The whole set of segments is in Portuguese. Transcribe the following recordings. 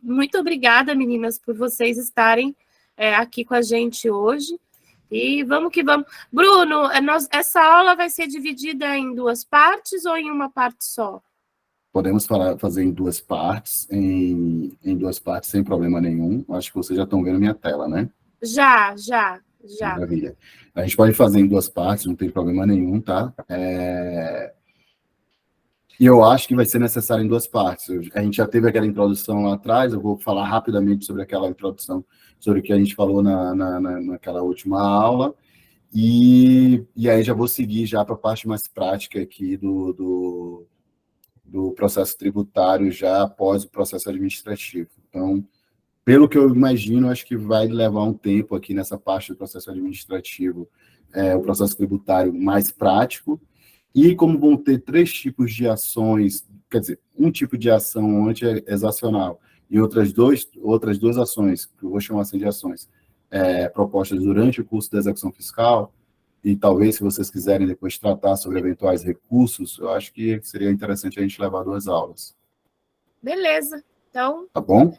muito obrigada, meninas, por vocês estarem aqui com a gente hoje. E vamos que vamos. Bruno, essa aula vai ser dividida em 2 partes ou em uma parte só? Podemos fazer em 2 partes, em 2 partes sem problema nenhum. Acho que vocês já estão vendo minha tela, né? Já. Maravilha. A gente pode fazer em 2 partes, não tem problema nenhum, tá? E eu acho que vai ser necessário em 2 partes. A gente já teve aquela introdução lá atrás, eu vou falar rapidamente sobre aquela introdução, sobre o que a gente falou naquela última aula, e aí já vou seguir já para a parte mais prática aqui do processo tributário, já após o processo administrativo. Então, pelo que eu imagino, acho que vai levar um tempo aqui nessa parte do processo administrativo, o processo tributário mais prático, e como vão ter 3 tipos de ações, quer dizer, um tipo de ação anti-exacional e outras duas ações, que eu vou chamar assim de ações, propostas durante o curso da execução fiscal, e talvez, se vocês quiserem depois tratar sobre eventuais recursos, eu acho que seria interessante a gente levar 2 aulas. Beleza. Então, tá bom?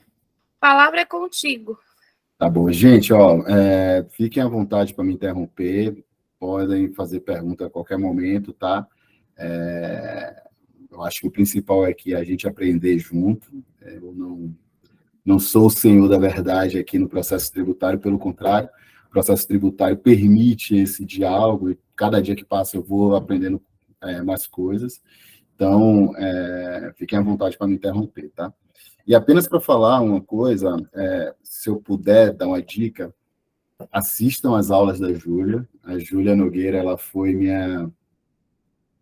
A palavra é contigo. Tá bom. Gente, fiquem à vontade para me interromper, podem fazer pergunta a qualquer momento, tá? Eu acho que o principal é que a gente aprender junto. Eu não sou o senhor da verdade aqui no processo tributário, pelo contrário, o processo tributário permite esse diálogo, e cada dia que passa eu vou aprendendo mais coisas. Então, fiquem à vontade para me interromper, tá? E apenas para falar uma coisa, se eu puder dar uma dica, assistam às aulas da Júlia. A Júlia Nogueira, ela foi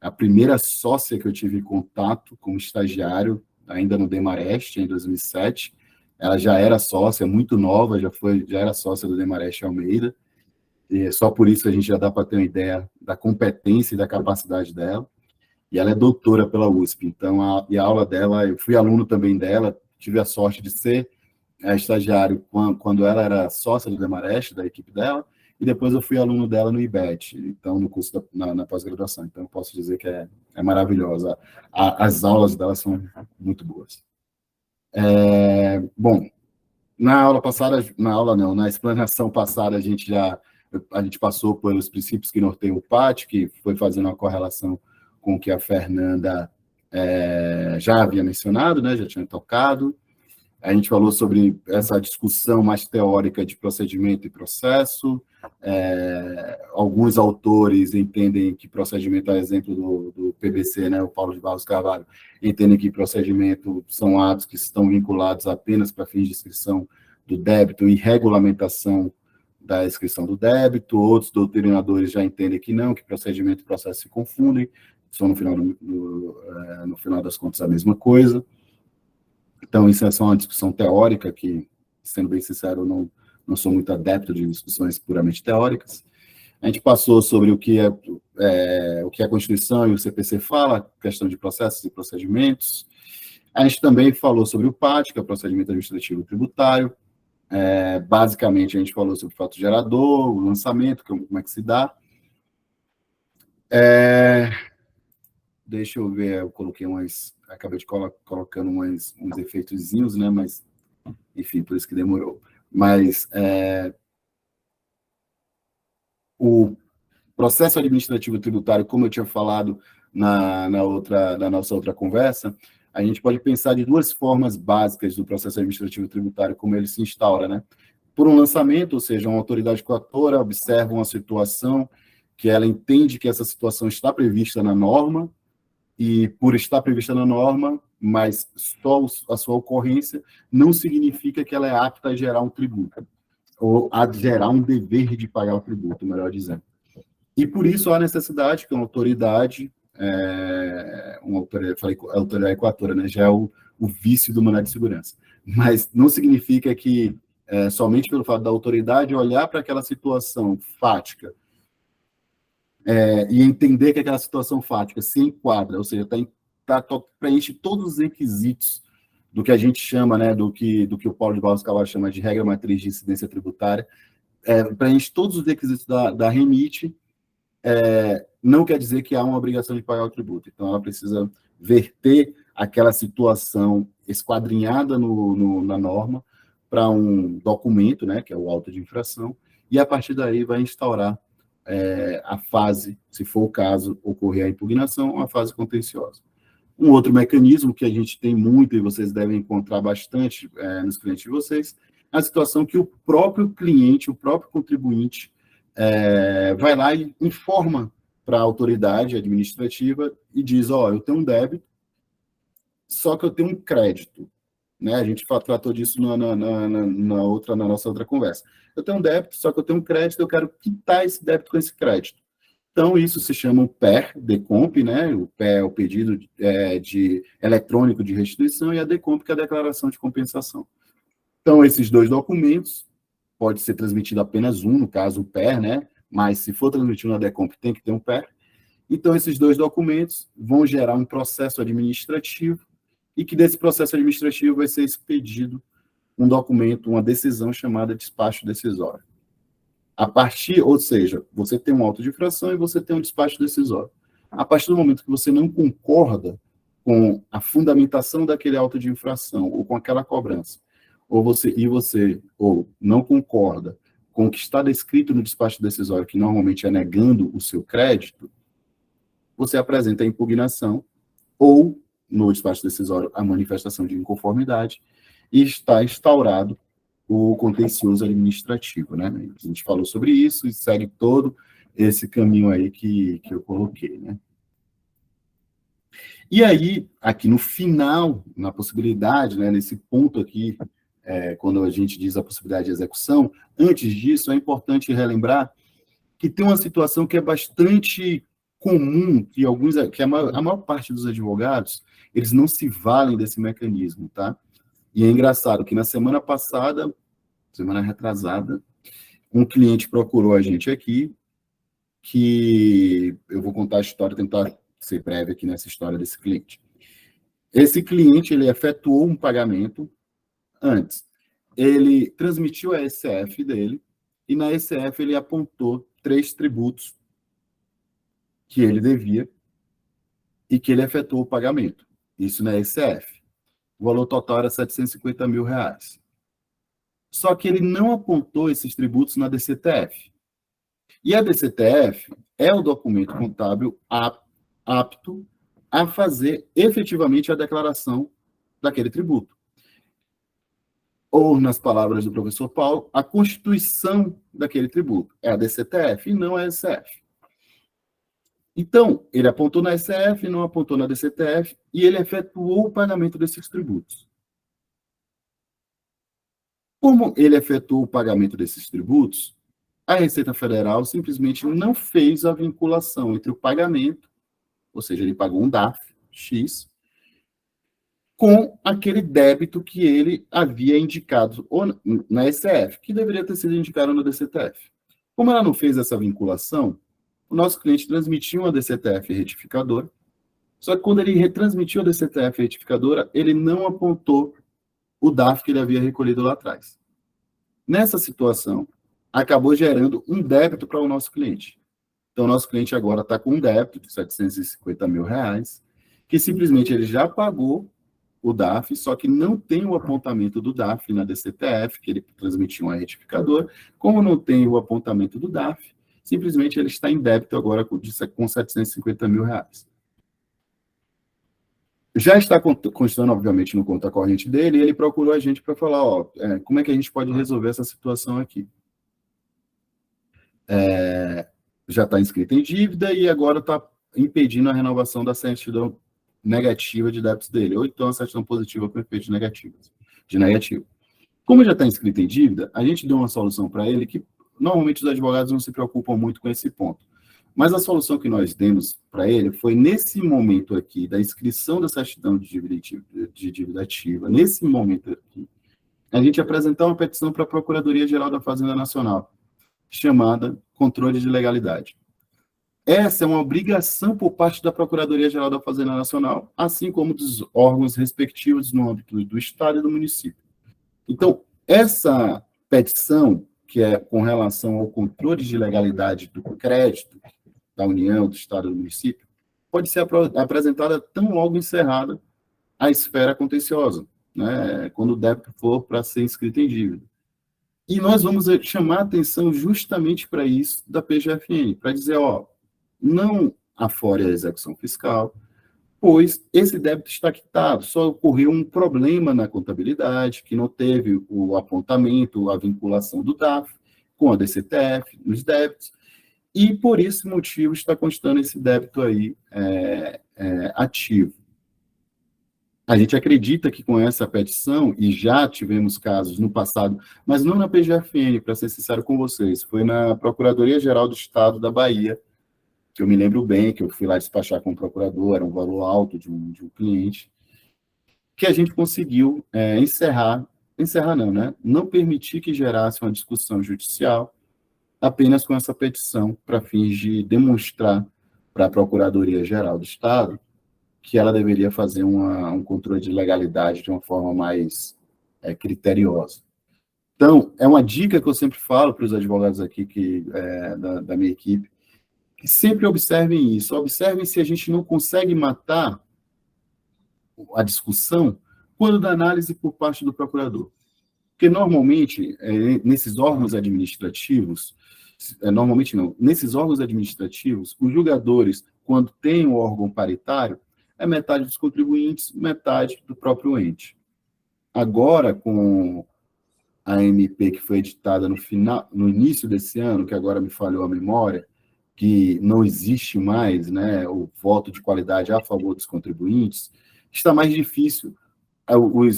a primeira sócia que eu tive contato como estagiário, ainda no Demarest, em 2007. Ela já era sócia, muito nova, já era sócia do Demarest Almeida, e só por isso a gente já dá para ter uma ideia da competência e da capacidade dela. E ela é doutora pela USP, então a aula dela, eu fui aluno também dela, tive a sorte de ser estagiário quando ela era sócia do Demarest, da equipe dela, e depois eu fui aluno dela no IBET, então no curso na pós-graduação. Então eu posso dizer que é maravilhosa. As aulas dela são muito boas. Bom, na explanação passada a gente passou pelos princípios que norteiam o PAT, que foi fazendo uma correlação com o que a Fernanda já havia mencionado, né, já tinha tocado. A gente falou sobre essa discussão mais teórica de procedimento e processo. Alguns autores entendem que procedimento, a exemplo do PBC, né, o Paulo de Barros Carvalho, entendem que procedimento são atos que estão vinculados apenas para fins de inscrição do débito e regulamentação da inscrição do débito. Outros doutrinadores já entendem que não, que procedimento e processo se confundem, são no final das contas a mesma coisa. Então, isso é só uma discussão teórica que, sendo bem sincero, eu não sou muito adepto de discussões puramente teóricas. A gente passou sobre o que a Constituição e o CPC fala, questão de processos e procedimentos. A gente também falou sobre o PAT, que é o procedimento administrativo tributário. Basicamente, a gente falou sobre o fato gerador, o lançamento, como é que se dá. Deixa eu ver, eu coloquei acabei de colocando uns efeitozinhos, né, mas, enfim, por isso que demorou. Mas o processo administrativo tributário, como eu tinha falado na nossa outra conversa, a gente pode pensar de 2 formas básicas do processo administrativo tributário, como ele se instaura, né? Por um lançamento, ou seja, uma autoridade coatora observa uma situação que ela entende que essa situação está prevista na norma, e por estar prevista na norma, mas só a sua ocorrência, não significa que ela é apta a gerar um tributo, ou a gerar um dever de pagar o tributo, melhor dizendo. E por isso há necessidade que uma autoridade, falei autoridade coatora, né, já é o vício do manual de segurança, mas não significa que somente pelo fato da autoridade olhar para aquela situação fática, e entender que aquela situação fática se enquadra, ou seja, preenche todos os requisitos do que a gente chama, né, do que o Paulo de Barros Carvalho chama de regra matriz de incidência tributária, preenche todos os requisitos da REMIT, não quer dizer que há uma obrigação de pagar o tributo. Então, ela precisa verter aquela situação esquadrinhada na norma para um documento, né, que é o auto de infração, e a partir daí vai instaurar a fase, se for o caso, ocorrer a impugnação, uma fase contenciosa. Um outro mecanismo que a gente tem muito, e vocês devem encontrar bastante nos clientes de vocês, é a situação que o próprio cliente, o próprio contribuinte, vai lá e informa para a autoridade administrativa e diz, eu tenho um débito, só que eu tenho um crédito. Né? A gente tratou disso na nossa outra conversa. Eu tenho um débito, só que eu tenho um crédito, eu quero quitar esse débito com esse crédito. Então, isso se chama o PER, DECOMP, né? O PER é o pedido eletrônico de restituição, e a DECOMP, que é a declaração de compensação. Então, esses dois documentos, pode ser transmitido apenas um, no caso o PER, né? Mas se for transmitido na DECOMP, tem que ter um PER. Então, esses dois documentos vão gerar um processo administrativo, e que desse processo administrativo vai ser expedido um documento, uma decisão chamada despacho decisório. Ou seja, você tem um auto de infração e você tem um despacho decisório. A partir do momento que você não concorda com a fundamentação daquele auto de infração ou com aquela cobrança, ou não concorda com o que está descrito no despacho decisório, que normalmente é negando o seu crédito, você apresenta a impugnação ou, no despacho decisório, a manifestação de inconformidade, e está instaurado o contencioso administrativo, né? A gente falou sobre isso e segue todo esse caminho aí que eu coloquei, né? E aí, aqui no final, na possibilidade, né, nesse ponto aqui, quando a gente diz a possibilidade de execução, antes disso, é importante relembrar que tem uma situação que é bastante comum, que a maior parte dos advogados, eles não se valem desse mecanismo, tá? E é engraçado que na semana passada, semana retrasada, um cliente procurou a gente aqui, que eu vou contar a história, tentar ser breve aqui nessa história desse cliente. Esse cliente, ele efetuou um pagamento antes. Ele transmitiu a ECF dele, e na ECF ele apontou 3 tributos que ele devia e que ele efetuou o pagamento. Isso na ECF. O valor total era R$750 mil. Só que ele não apontou esses tributos na DCTF. E a DCTF é o documento contábil apto a fazer efetivamente a declaração daquele tributo. Ou, nas palavras do professor Paulo, a constituição daquele tributo. É a DCTF e não a ECF. Então, ele apontou na ECF, não apontou na DCTF, e ele efetuou o pagamento desses tributos. Como ele efetuou o pagamento desses tributos, a Receita Federal simplesmente não fez a vinculação entre o pagamento, ou seja, ele pagou um DARF X, com aquele débito que ele havia indicado na ECF, que deveria ter sido indicado na DCTF. Como ela não fez essa vinculação, o nosso cliente transmitiu uma DCTF retificadora, só que quando ele retransmitiu a DCTF retificadora, ele não apontou o DARF que ele havia recolhido lá atrás. Nessa situação, acabou gerando um débito para o nosso cliente. Então, o nosso cliente agora está com um débito de R$750 mil, que simplesmente ele já pagou o DARF, só que não tem o apontamento do DARF na DCTF, que ele transmitiu uma retificadora. Como não tem o apontamento do DARF, simplesmente ele está em débito agora com R$750 mil. Já está constando, obviamente, no conta corrente dele, e ele procurou a gente para falar, como é que a gente pode resolver essa situação aqui? Já está inscrito em dívida e agora está impedindo a renovação da certidão negativa de débitos dele, ou então a certidão positiva com efeitos negativos, de negativo. Como já está inscrito em dívida, a gente deu uma solução para ele que, normalmente, os advogados não se preocupam muito com esse ponto. Mas a solução que nós demos para ele foi, nesse momento aqui, da inscrição da certidão de dívida ativa, nesse momento aqui, a gente apresentar uma petição para a Procuradoria-Geral da Fazenda Nacional, chamada controle de legalidade. Essa é uma obrigação por parte da Procuradoria-Geral da Fazenda Nacional, assim como dos órgãos respectivos no âmbito do Estado e do município. Então, essa petição, que é com relação ao controle de legalidade do crédito da União, do Estado e do município, pode ser apresentada tão logo encerrada a esfera contenciosa. né, quando o débito for para ser inscrito em dívida. E nós vamos chamar a atenção justamente para isso da PGFN, para dizer, ó, não afore a execução fiscal, pois esse débito está quitado, só ocorreu um problema na contabilidade, que não teve o apontamento, a vinculação do DAF com a DCTF nos débitos, e por esse motivo está constando esse débito aí ativo. A gente acredita que com essa petição, e já tivemos casos no passado, mas não na PGFN, para ser sincero com vocês, foi na Procuradoria-Geral do Estado da Bahia, que eu me lembro bem, que eu fui lá despachar com o procurador, era um valor alto de um cliente, que a gente conseguiu encerrar não, né? Não permitir que gerasse uma discussão judicial apenas com essa petição para fins de demonstrar para a Procuradoria-Geral do Estado que ela deveria fazer um controle de legalidade de uma forma mais criteriosa. Então, é uma dica que eu sempre falo para os advogados aqui da minha equipe, que sempre observem isso. Observem se a gente não consegue matar a discussão quando da análise por parte do procurador. Porque, normalmente, nesses órgãos administrativos, nesses órgãos administrativos, os julgadores, quando tem um órgão paritário, é metade dos contribuintes, metade do próprio ente. Agora, com a MP que foi editada no início desse ano, que agora me falhou a memória, que não existe mais, né, o voto de qualidade a favor dos contribuintes, está mais difícil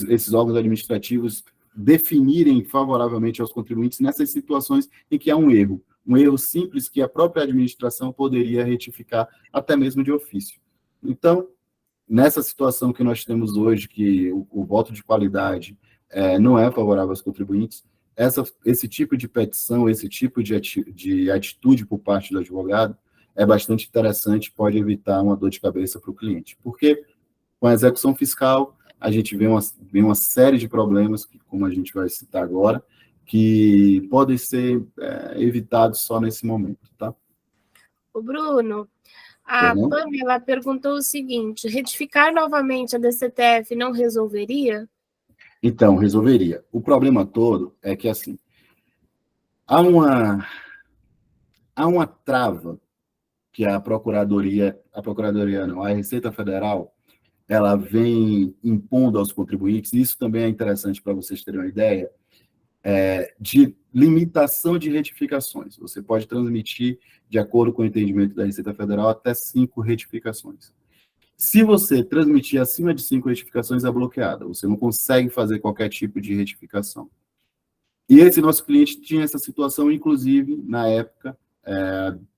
esses órgãos administrativos definirem favoravelmente aos contribuintes nessas situações em que há um erro simples que a própria administração poderia retificar até mesmo de ofício. Então, nessa situação que nós temos hoje, que o voto de qualidade não é favorável aos contribuintes, esse tipo de petição, esse tipo de atitude por parte do advogado é bastante interessante, pode evitar uma dor de cabeça para o cliente. Porque com a execução fiscal, a gente vê uma série de problemas, como a gente vai citar agora, que podem ser evitados só nesse momento, tá? O Bruno, a Pamela perguntou o seguinte: retificar novamente a DCTF não resolveria? Então, resolveria. O problema todo é que, assim, há uma trava que a Receita Federal, ela vem impondo aos contribuintes, e isso também é interessante para vocês terem uma ideia, de limitação de retificações. Você pode transmitir, de acordo com o entendimento da Receita Federal, até 5 retificações. Se você transmitir acima de 5 retificações, é bloqueada. Você não consegue fazer qualquer tipo de retificação. E esse nosso cliente tinha essa situação, inclusive, na época,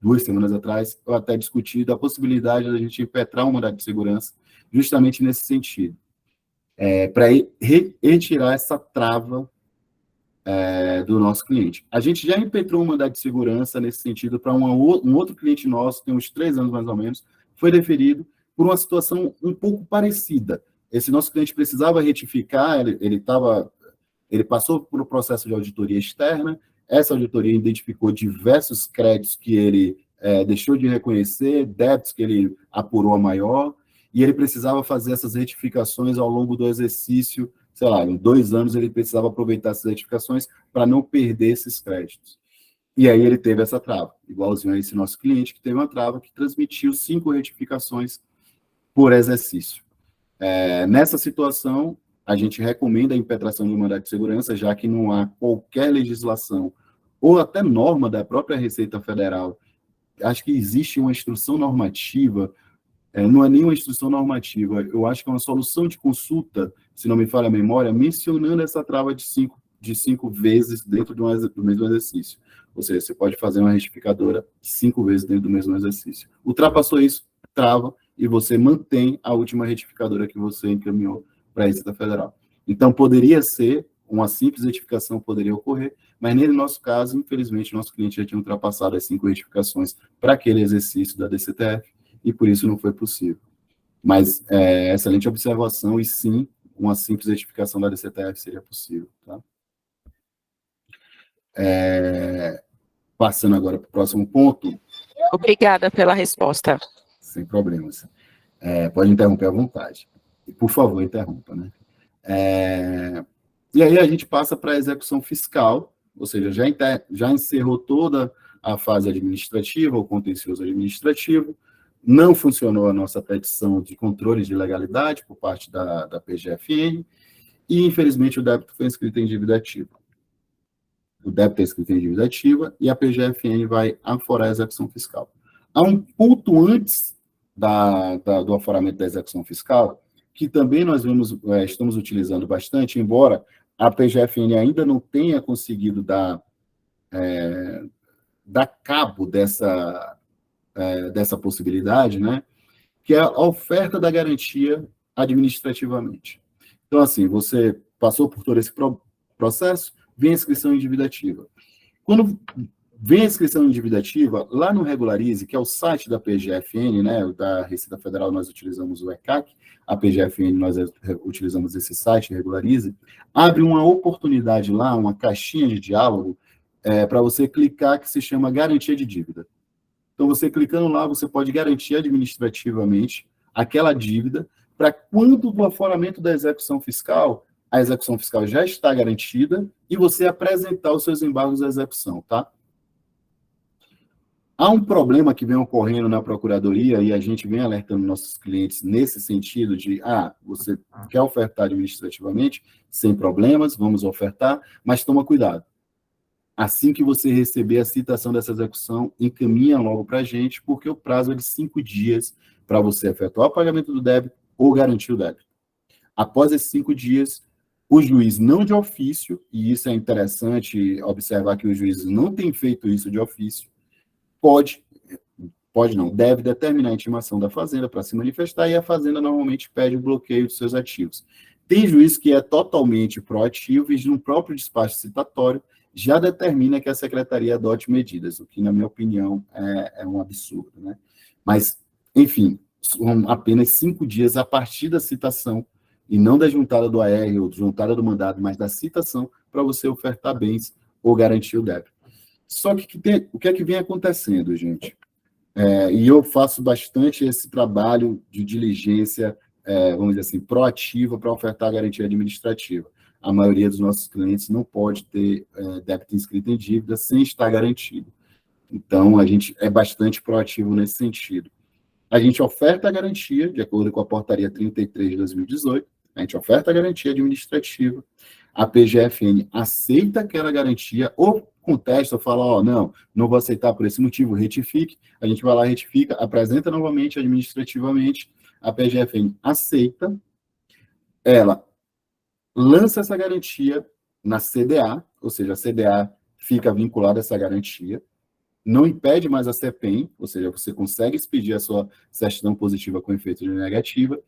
2 semanas atrás, eu até discuti a possibilidade de a gente impetrar um mandado de segurança justamente nesse sentido, para retirar essa trava do nosso cliente. A gente já impetrou um mandado de segurança nesse sentido para um outro cliente nosso, tem uns 3 anos mais ou menos, foi deferido por uma situação um pouco parecida. Esse nosso cliente precisava retificar, ele passou por um processo de auditoria externa, essa auditoria identificou diversos créditos que ele deixou de reconhecer, débitos que ele apurou a maior, e ele precisava fazer essas retificações ao longo do exercício, sei lá, em 2 anos ele precisava aproveitar essas retificações para não perder esses créditos. E aí ele teve essa trava, igualzinho a esse nosso cliente, que teve uma trava que transmitiu 5 retificações por exercício. Nessa situação, a gente recomenda a impetração de um mandado de segurança, já que não há qualquer legislação ou até norma da própria Receita Federal. Acho que existe uma instrução normativa, não é nenhuma instrução normativa, eu acho que é uma solução de consulta, se não me falha a memória, mencionando essa trava de 5 vezes dentro do mesmo exercício. Ou seja, você pode fazer uma retificadora 5 vezes dentro do mesmo exercício. Ultrapassou isso, trava, e você mantém a última retificadora que você encaminhou para a Receita Federal. Então, poderia ser, uma simples retificação poderia ocorrer, mas nesse nosso caso, infelizmente, nosso cliente já tinha ultrapassado as 5 retificações para aquele exercício da DCTF, e por isso não foi possível. Mas, excelente observação, e sim, uma simples retificação da DCTF seria possível. Tá? Passando agora para o próximo ponto. Obrigada pela resposta. Sem problemas. Pode interromper à vontade. E, por favor, interrompa, né? E aí a gente passa para a execução fiscal, ou seja, já encerrou toda a fase administrativa, o contencioso administrativo, não funcionou a nossa petição de controle de legalidade por parte da PGFN, e, infelizmente, o débito foi inscrito em dívida ativa. O débito é inscrito em dívida ativa e a PGFN vai aforar a execução fiscal. Há um ponto antes do aforamento da execução fiscal, que também nós estamos utilizando bastante, embora a PGFN ainda não tenha conseguido dar cabo dessa possibilidade, né? Que é a oferta da garantia administrativamente. Então, assim, você passou por todo esse processo, vem a inscrição em dívida ativa. Quando vem a inscrição em dívida ativa, lá no Regularize, que é o site da PGFN, né, da Receita Federal, nós utilizamos o ECAC, a PGFN, nós utilizamos esse site, Regularize, abre uma oportunidade lá, uma caixinha de diálogo, para você clicar, que se chama Garantia de Dívida. Então, você clicando lá, você pode garantir administrativamente aquela dívida, para quando do aforamento da execução fiscal, a execução fiscal já está garantida e você apresentar os seus embargos à execução, tá? Há um problema que vem ocorrendo na Procuradoria e a gente vem alertando nossos clientes nesse sentido de, você quer ofertar administrativamente, sem problemas, vamos ofertar, mas toma cuidado. Assim que você receber a citação dessa execução, encaminha logo para a gente, porque o prazo é de 5 dias para você efetuar o pagamento do débito ou garantir o débito. Após esses 5 dias, o juiz não de ofício, e isso é interessante observar que os juízes não têm feito isso de ofício, deve determinar a intimação da Fazenda para se manifestar, e a Fazenda normalmente pede o bloqueio dos seus ativos. Tem juiz que é totalmente proativo e no próprio despacho citatório já determina que a Secretaria adote medidas, o que, na minha opinião, é um absurdo, né? Mas, enfim, são apenas 5 dias a partir da citação, e não da juntada do AR ou juntada do mandado, mas da citação, para você ofertar bens ou garantir o débito. Só que o que é que vem acontecendo, gente? E eu faço bastante esse trabalho de diligência, vamos dizer assim, proativa para ofertar a garantia administrativa. A maioria dos nossos clientes não pode ter débito inscrito em dívida sem estar garantido. Então, a gente é bastante proativo nesse sentido. A gente oferta a garantia, de acordo com a portaria 33 de 2018, a gente oferta a garantia administrativa, a PGFN aceita aquela garantia, ou contesta, ou fala, não vou aceitar por esse motivo, retifique, a gente vai lá, retifica, apresenta novamente administrativamente, a PGFN aceita, ela lança essa garantia na CDA, ou seja, a CDA fica vinculada a essa garantia, não impede mais a CEPEM, ou seja, você consegue expedir a sua certidão positiva com efeito de negativa,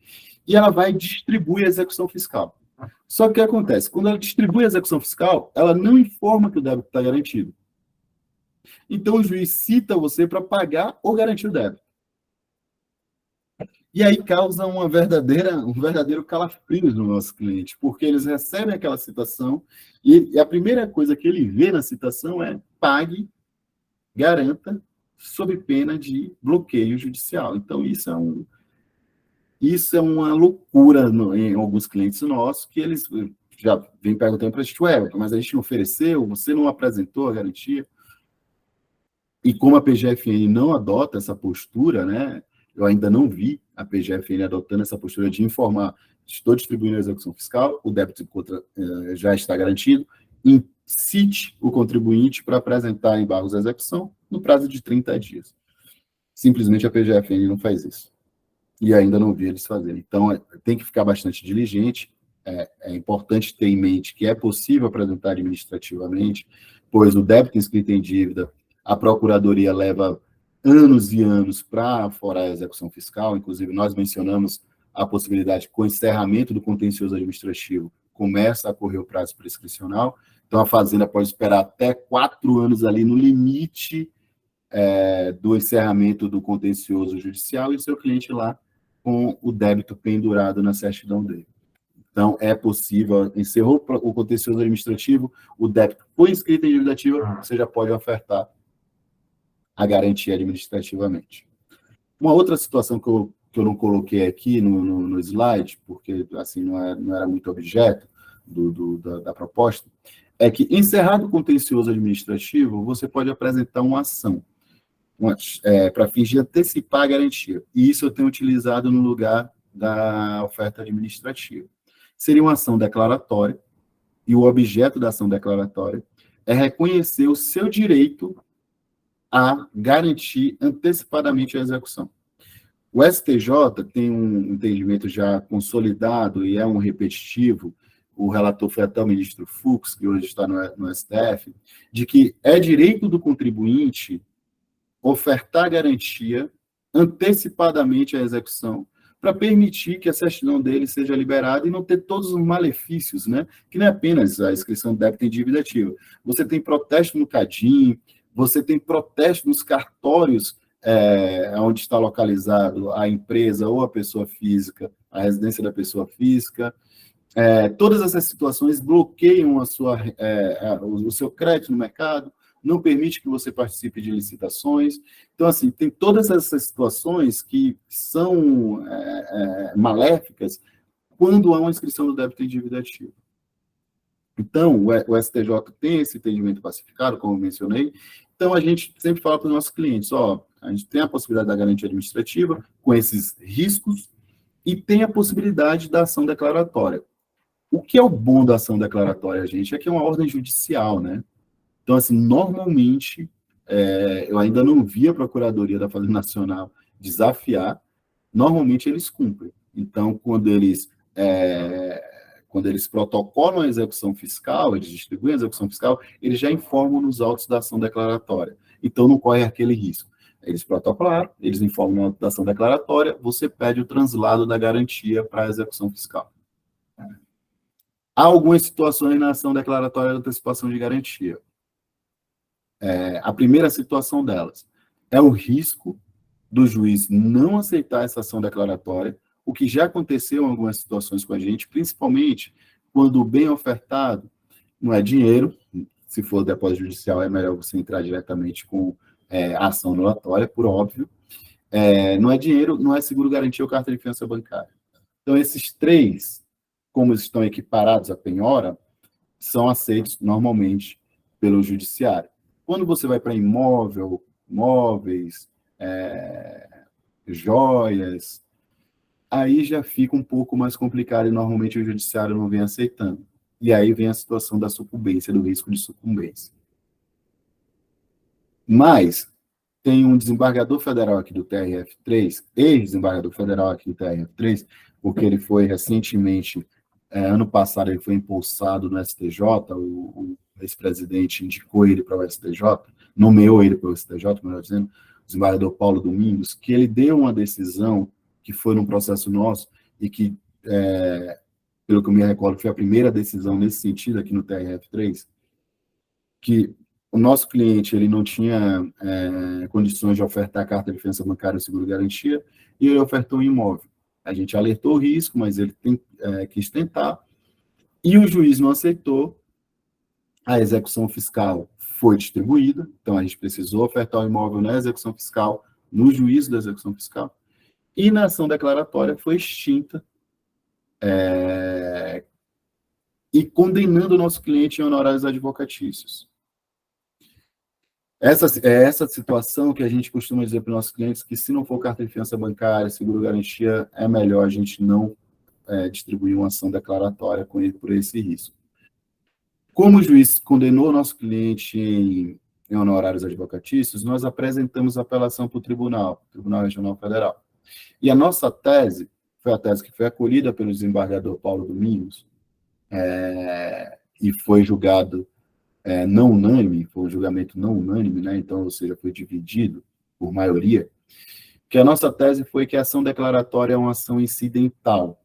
e ela vai distribuir a execução fiscal. Só que o que acontece? Quando ela distribui a execução fiscal, ela não informa que o débito está garantido. Então, o juiz cita você para pagar ou garantir o débito. E aí causa um verdadeiro calafrio no nosso cliente, porque eles recebem aquela citação e a primeira coisa que ele vê na citação é pague, garanta, sob pena de bloqueio judicial. Então, isso é uma loucura em alguns clientes nossos, que eles já vêm perguntando para a gente, mas a gente não ofereceu, você não apresentou a garantia. E como a PGFN não adota essa postura, né, eu ainda não vi a PGFN adotando essa postura de informar, estou distribuindo a execução fiscal, o débito já está garantido, incite o contribuinte para apresentar embargos à execução no prazo de 30 dias. Simplesmente a PGFN não faz isso. E ainda não vi eles fazerem. Então, tem que ficar bastante diligente. É importante ter em mente que é possível apresentar administrativamente, pois o débito inscrito em dívida, a Procuradoria leva anos e anos para aforar a execução fiscal. Inclusive, nós mencionamos a possibilidade que, com o encerramento do contencioso administrativo, começa a correr o prazo prescricional. Então, a Fazenda pode esperar até 4 anos ali no limite do encerramento do contencioso judicial e o seu cliente lá com o débito pendurado na certidão dele. Então, é possível, encerrou o contencioso administrativo, o débito foi inscrito em dívida ativa, você já pode ofertar a garantia administrativamente. Uma outra situação que que eu não coloquei aqui no slide, porque assim não era muito objeto da proposta, é que, encerrado o contencioso administrativo, você pode apresentar uma ação para fins de antecipar a garantia. E isso eu tenho utilizado no lugar da oferta administrativa. Seria uma ação declaratória, e o objeto da ação declaratória é reconhecer o seu direito a garantir antecipadamente a execução. O STJ tem um entendimento já consolidado e é um repetitivo, o relator foi até o ministro Fux, que hoje está no STF, de que é direito do contribuinte ofertar garantia antecipadamente à execução, para permitir que a certidão dele seja liberada e não ter todos os malefícios, né? Que não é apenas a inscrição de débito em dívida ativa. Você tem protesto no CADIM, você tem protesto nos cartórios onde está localizado a empresa ou a pessoa física, a residência da pessoa física. Todas essas situações bloqueiam o seu crédito no mercado, não permite que você participe de licitações. Então, assim, tem todas essas situações que são maléficas quando há uma inscrição do débito em dívida ativa. Então, o STJ tem esse entendimento pacificado, como eu mencionei. Então, a gente sempre fala para os nossos clientes, a gente tem a possibilidade da garantia administrativa com esses riscos e tem a possibilidade da ação declaratória. O que é o bom da ação declaratória, gente? É que é uma ordem judicial, né? Então, assim, normalmente, eu ainda não vi a Procuradoria da Fazenda Nacional desafiar, normalmente eles cumprem. Então, quando eles protocolam a execução fiscal, eles distribuem a execução fiscal, eles já informam nos autos da ação declaratória. Então, não corre aquele risco. Eles protocolaram, eles informam no auto da ação declaratória, você pede o translado da garantia para a execução fiscal. Há algumas situações na ação declaratória de antecipação de garantia. A primeira situação delas é o risco do juiz não aceitar essa ação declaratória, o que já aconteceu em algumas situações com a gente, principalmente quando o bem ofertado não é dinheiro, se for depósito judicial é melhor você entrar diretamente com a ação anulatória, por óbvio, não é dinheiro, não é seguro garantia ou carta de fiança bancária. Então, esses três, como estão equiparados à penhora, são aceitos normalmente pelo judiciário. Quando você vai para imóvel, móveis, joias, aí já fica um pouco mais complicado e normalmente o judiciário não vem aceitando. E aí vem a situação da sucumbência, do risco de sucumbência. Mas tem um desembargador federal aqui do TRF3, ex-desembargador federal aqui do TRF3, porque ele foi recentemente, ano passado, ele foi impulsado no STJ, o ex-presidente indicou ele para o STJ, nomeou ele para o STJ, melhor dizendo, o desembargador Paulo Domingos, que ele deu uma decisão que foi num processo nosso e que, pelo que eu me recordo, foi a primeira decisão nesse sentido aqui no TRF3, que o nosso cliente ele não tinha condições de ofertar carta de fiança bancária e seguro-garantia e ele ofertou um imóvel. A gente alertou o risco, mas ele quis tentar e o juiz não aceitou. A execução fiscal foi distribuída, então a gente precisou ofertar o imóvel na execução fiscal, no juízo da execução fiscal, e na ação declaratória foi extinta, e condenando o nosso cliente em honorários advocatícios. Essa situação que a gente costuma dizer para os nossos clientes que se não for carta de fiança bancária, seguro-garantia, é melhor a gente não distribuir uma ação declaratória por esse risco. Como o juiz condenou o nosso cliente em honorários advocatícios, nós apresentamos apelação para o Tribunal Regional Federal. E a nossa tese, foi a tese que foi acolhida pelo desembargador Paulo Domingos, e foi julgado não unânime, foi um julgamento não unânime, né? Então, ou seja, foi dividido por maioria, que a nossa tese foi que a ação declaratória é uma ação incidental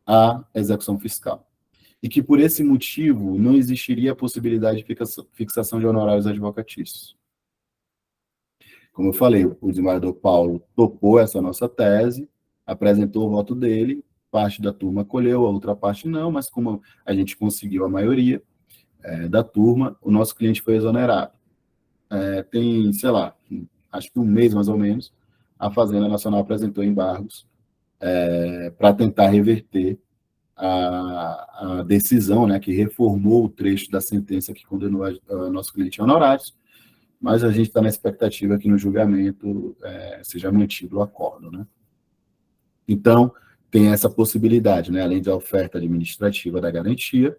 à execução fiscal. E que, por esse motivo, não existiria a possibilidade de fixação de honorários advocatícios. Como eu falei, o desembargador Paulo topou essa nossa tese, apresentou o voto dele, parte da turma acolheu, a outra parte não, mas como a gente conseguiu a maioria da turma, o nosso cliente foi exonerado. Tem, sei lá, acho que um mês mais ou menos, a Fazenda Nacional apresentou embargos para tentar reverter a decisão, né, que reformou o trecho da sentença que condenou a nosso cliente a honorários, mas a gente está na expectativa que no julgamento seja mantido o acordo, né? Então, tem essa possibilidade, né, além da oferta administrativa da garantia,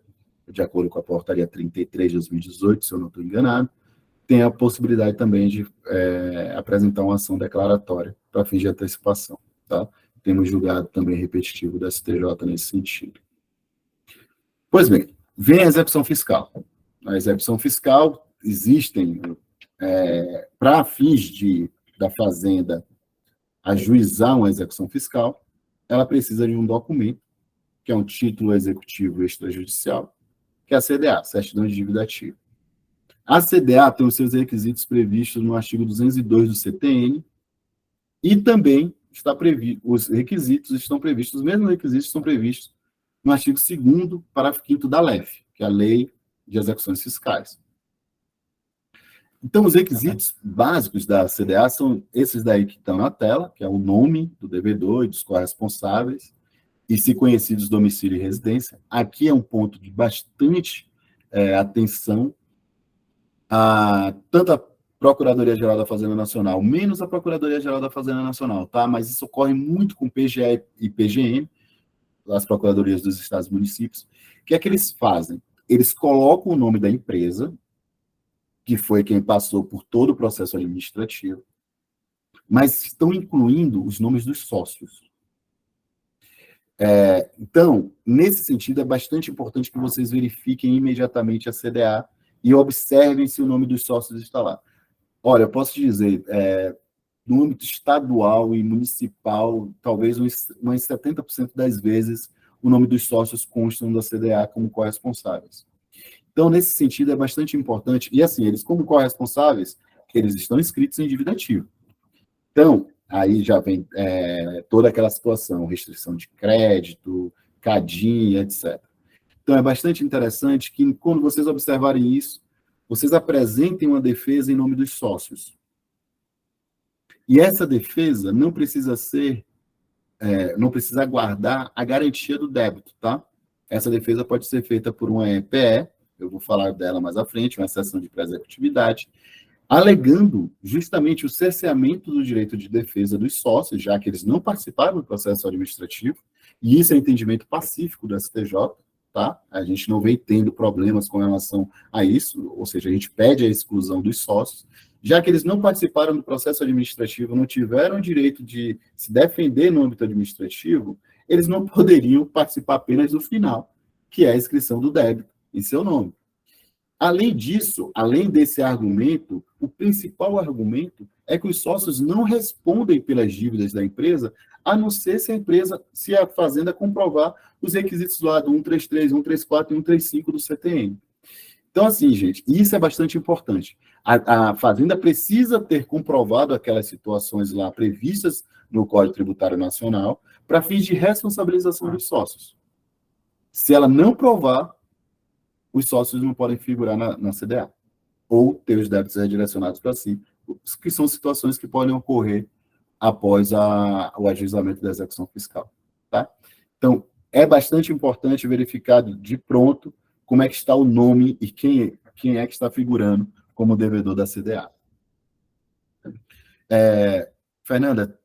de acordo com a portaria 33 de 2018, se eu não estou enganado, tem a possibilidade também de apresentar uma ação declaratória para fins de antecipação, tá? Temos julgado também repetitivo da STJ nesse sentido. Pois bem, vem a execução fiscal. A execução fiscal existem, para fins da Fazenda ajuizar uma execução fiscal, ela precisa de um documento, que é um título executivo extrajudicial, que é a CDA, Certidão de Dívida Ativa. A CDA tem os seus requisitos previstos no artigo 202 do CTN, e também os requisitos estão previstos, os mesmos requisitos estão previstos no artigo 2º, parágrafo 5º da LEF, que é a Lei de Execuções Fiscais. Então, os requisitos básicos da CDA são esses daí que estão na tela, que é o nome do devedor e dos corresponsáveis, e, se conhecidos, domicílio e residência. Aqui é um ponto de bastante atenção a tanto a Procuradoria-Geral da Fazenda Nacional, menos a Procuradoria-Geral da Fazenda Nacional, tá? Mas isso ocorre muito com PGE e PGM, as Procuradorias dos Estados e Municípios. O que é que eles fazem? Eles colocam o nome da empresa, que foi quem passou por todo o processo administrativo, mas estão incluindo os nomes dos sócios. Então, nesse sentido, é bastante importante que vocês verifiquem imediatamente a CDA e observem se o nome dos sócios está lá. Olha, eu posso te dizer, no âmbito estadual e municipal, talvez umas 70% das vezes o nome dos sócios constam da CDA como corresponsáveis. Então, nesse sentido, é bastante importante. E assim, eles como corresponsáveis, eles estão inscritos em dívida ativa. Então, aí já vem toda aquela situação, restrição de crédito, CADIM, etc. Então, é bastante interessante que, quando vocês observarem isso, vocês apresentem uma defesa em nome dos sócios. E essa defesa não precisa não precisa aguardar a garantia do débito, tá? Essa defesa pode ser feita por uma EPE, eu vou falar dela mais à frente, uma exceção de pré-executividade, alegando justamente o cerceamento do direito de defesa dos sócios, já que eles não participaram do processo administrativo, e isso é entendimento pacífico do STJ, tá? A gente não vem tendo problemas com relação a isso, ou seja, a gente pede a exclusão dos sócios, já que eles não participaram do processo administrativo, não tiveram o direito de se defender no âmbito administrativo, eles não poderiam participar apenas do final, que é a inscrição do débito em seu nome. Além disso, além desse argumento, o principal argumento é que os sócios não respondem pelas dívidas da empresa, a não ser se a Fazenda comprovar os requisitos lá do 133, 134 e 135 do CTN. Então, assim, gente, isso é bastante importante. A Fazenda precisa ter comprovado aquelas situações lá previstas no Código Tributário Nacional para fins de responsabilização dos sócios. Se ela não provar, os sócios não podem figurar na CDA, ou ter os débitos redirecionados para si, que são situações que podem ocorrer após o ajuizamento da execução fiscal. Tá? Então, é bastante importante verificar de pronto como é que está o nome e quem é que está figurando como devedor da CDA. Fernanda,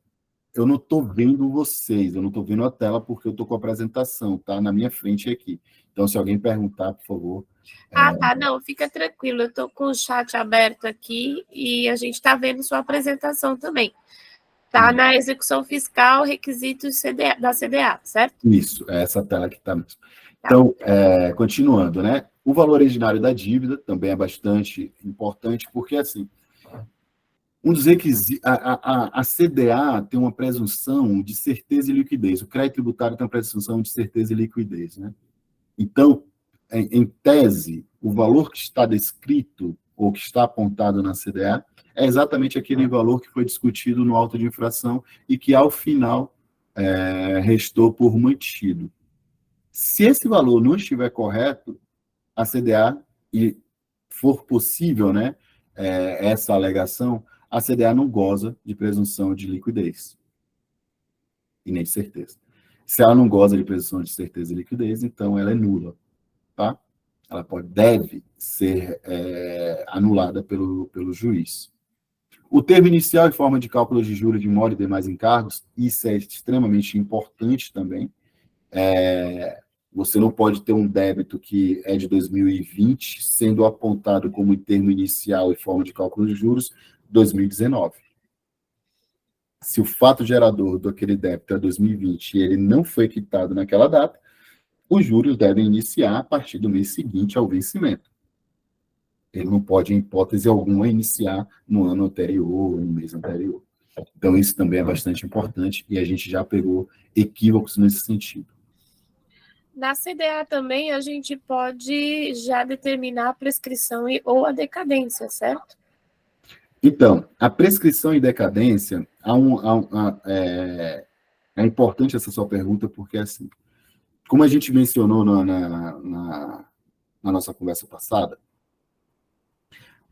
eu não estou vendo vocês, eu não estou vendo a tela porque eu estou com a apresentação, tá? Na minha frente aqui. Então, se alguém perguntar, por favor. Tá, não, fica tranquilo, eu estou com o chat aberto aqui e a gente está vendo sua apresentação também. Está na execução fiscal, requisitos da CDA, certo? Isso, é essa tela que está mesmo. Então, continuando, né? O valor originário da dívida também é bastante importante, porque, assim, um dos requisitos, a CDA tem uma presunção de certeza e liquidez, o crédito tributário tem uma presunção de certeza e liquidez, né? Então, em tese, o valor que está descrito, ou que está apontado na CDA, é exatamente aquele valor que foi discutido no auto de infração e que, ao final, restou por mantido. Se esse valor não estiver correto, a CDA, e for possível, né, essa alegação, a CDA não goza de presunção de liquidez e nem de certeza. Se ela não goza de presunção de certeza e liquidez, então ela é nula, tá? Ela deve ser anulada pelo juiz. O termo inicial e forma de cálculo de juros de mora e demais encargos, isso é extremamente importante também. Você não pode ter um débito que é de 2020, sendo apontado como termo inicial e forma de cálculo de juros 2019. Se o fato gerador daquele débito é 2020 e ele não foi quitado naquela data, os juros devem iniciar a partir do mês seguinte ao vencimento. Ele não pode, em hipótese alguma, iniciar no ano anterior ou no mês anterior. Então, isso também é bastante importante e a gente já pegou equívocos nesse sentido. Na CDA também a gente pode já determinar a prescrição ou a decadência, certo? Então, a prescrição e decadência, é importante essa sua pergunta, porque, assim, como a gente mencionou na nossa conversa passada,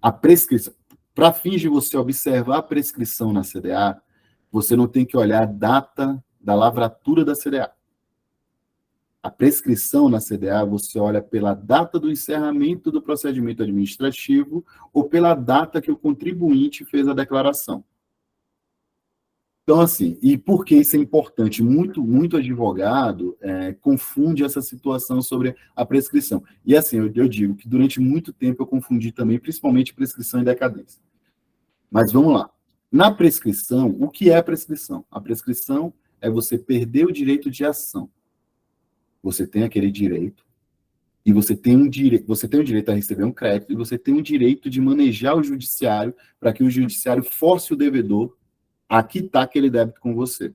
a prescrição, para fins de você observar a prescrição na CDA, você não tem que olhar a data da lavratura da CDA. A prescrição na CDA, você olha pela data do encerramento do procedimento administrativo ou pela data que o contribuinte fez a declaração. Então, assim, e por que isso é importante? Muito advogado confunde essa situação sobre a prescrição. E, assim, eu digo que durante muito tempo eu confundi também, principalmente prescrição e decadência. Mas vamos lá. Na prescrição, o que é a prescrição? A prescrição é você perder o direito de ação. Você tem aquele direito, e você tem o direito a receber um crédito, e você tem o direito de manejar o judiciário para que o judiciário force o devedor a quitar aquele débito com você.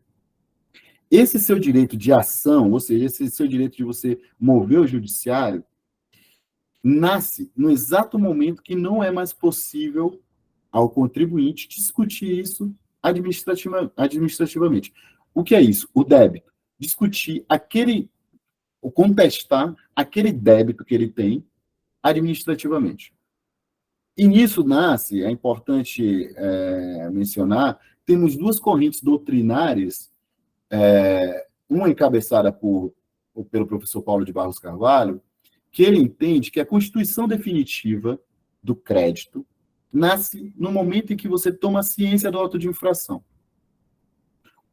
Esse seu direito de ação, ou seja, esse seu direito de você mover o judiciário, nasce no exato momento que não é mais possível ao contribuinte discutir isso administrativamente. O que é isso? O débito. Discutir contestar aquele débito que ele tem administrativamente. E nisso nasce, é importante mencionar, temos duas correntes doutrinárias, uma encabeçada pelo professor Paulo de Barros Carvalho, que ele entende que a constituição definitiva do crédito nasce no momento em que você toma ciência do auto de infração,